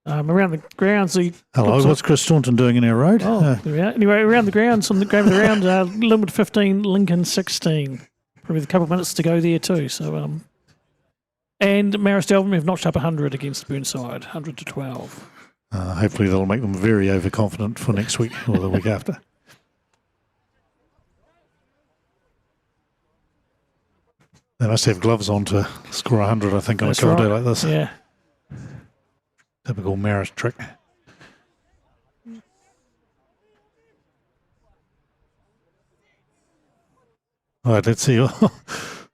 Around the grounds, Hello, what's Chris Staunton doing in our road? Anyway, around the grounds, on the game of the round, Linwood 15, Lincoln 16. Probably a couple of minutes to go there too. So, and Marist Elvin have notched up 100 against Burnside, 100 to 12. Hopefully that'll make them very overconfident for next week or the week after. They must have gloves on to score 100, I think, on a cold day like this. Yeah. Typical Marist trick. All right, let's see.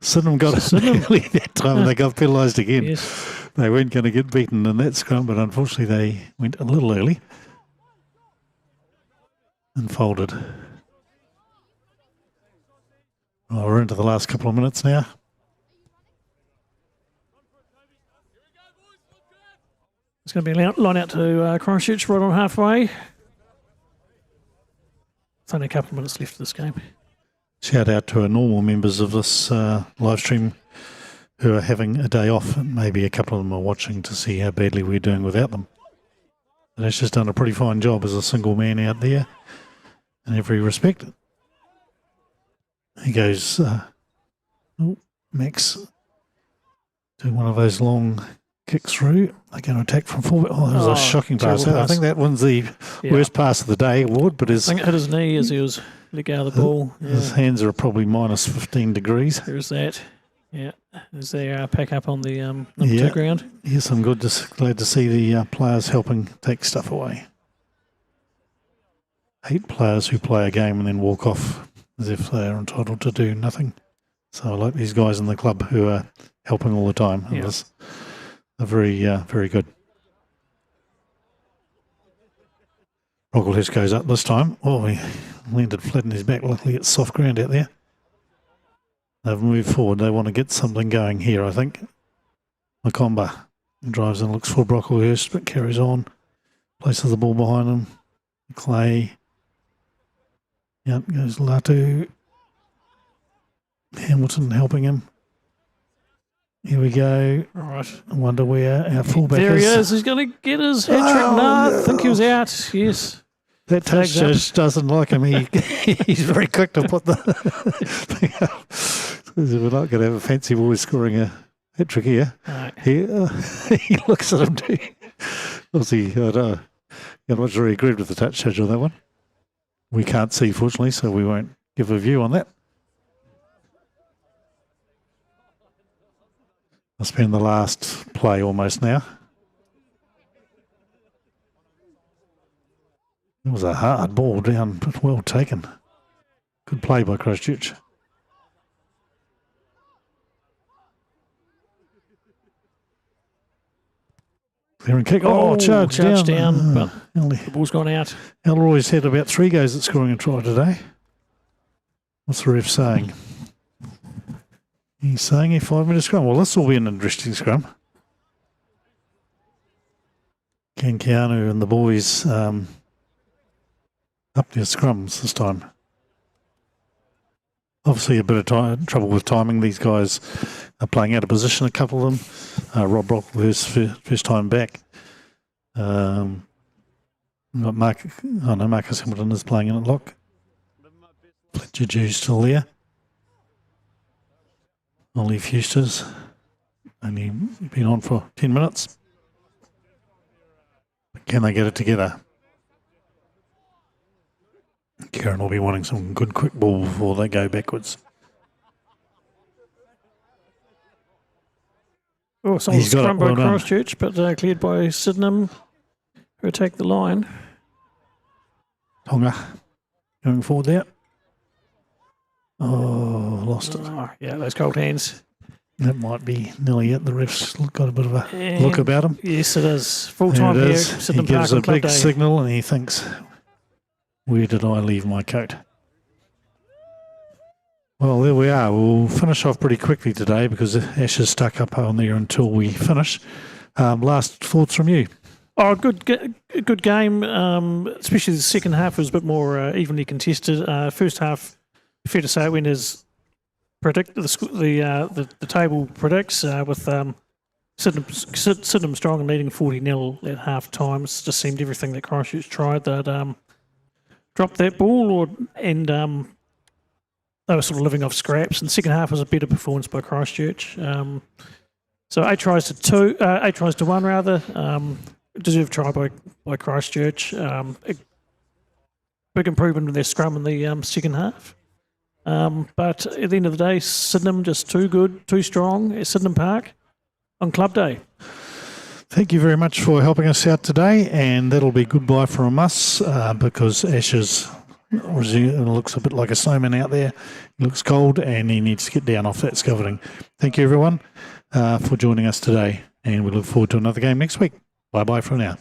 Sydenham got it early that time and they got penalised again. Yes. They weren't going to get beaten in that scrum, but unfortunately they went a little early and folded. Well, we're into the last couple of minutes now. It's going to be a line out to Christchurch right on halfway. It's only a couple of minutes left of this game. Shout out to our normal members of this live stream who are having a day off, and maybe a couple of them are watching to see how badly we're doing without them. And he's just done a pretty fine job as a single man out there in every respect. He goes, Max, do one of those long kicks through. They're going to attack from forward. Oh, that was a shocking pass. I think that one's the worst pass of the day, Ward, but I think it hit his knee as he was let go of the ball. His hands are probably minus 15 degrees. There's that. Yeah, as they pack up on the number 2 ground. Yes, I'm glad to see the players helping take stuff away. 8 players who play a game and then walk off as if they are entitled to do nothing. So I like these guys in the club who are helping all the time. Yeah. They're very good. Brocklehurst goes up this time. Oh, he landed flat in his back. Luckily it's soft ground out there. They've moved forward. They want to get something going here, I think. Makomba drives in, looks for Brocklehurst, but carries on. Places the ball behind him. Clay. Yep, goes Latu. Hamilton helping him. Here we go. All right. I wonder where our fullback is. There he is. He's going to get his hat trick. No, I think he was out. Yes. That touch just doesn't like him. He's very quick to put the thing up. We're not going to have a fancy boy scoring a hat trick here. Right. He looks at him too. Obviously, I don't know. I'm not sure he agreed with the touch judge on that one. We can't see, fortunately, so we won't give a view on that. Must be in the last play almost now. It was a hard ball down, but well taken. Good play by Christchurch. There and kick. Charge down, but the ball's gone out. Elroy's had about 3 goes at scoring a try today. What's the ref saying? He's saying a 5-minute scrum. Well, this will be an interesting scrum. Kankianu and the boys up their scrums this time. Obviously a bit of trouble with timing. These guys are playing out of position, a couple of them. Rob Brocklehurst first time back. Got Marcus Hamilton is playing in at lock. Fletcher Jew's still there. Ollie Fusters only been on for 10 minutes. Can they get it together? Karen will be wanting some good quick ball before they go backwards. Oh, someone's He's got it, scrum by well done. Christchurch, but cleared by Sydenham, who attack the line. Tonga going forward there. Oh, lost it. Oh, yeah, those cold hands. That might be nearly it. The ref's got a bit of a And look about him. Yes, it is. Full There time it here, is. He Sydenham gives Park a on Club big Day. signal and he thinks, where did I leave my coat? Well, there we are. We'll finish off pretty quickly today because Ash is stuck up on there until we finish. Last thoughts from you? Oh, good game. Especially the second half was a bit more evenly contested. First half, fair to say, went as predicted. The table predicts with Sydenham strong and leading 40-0 at half time. It just seemed everything that Christchurch tried that dropped that ball, and they were sort of living off scraps. And the second half was a better performance by Christchurch. So 8 tries to 1 rather. Deserved try by Christchurch. A big improvement in their scrum in the second half. But at the end of the day, Sydenham just too good, too strong at Sydenham Park on Club Day. Thank you very much for helping us out today, and that'll be goodbye from us because Ash's looks a bit like a snowman out there. He looks cold and he needs to get down off that scaffolding. Thank you everyone for joining us today, and we look forward to another game next week. Bye-bye for now.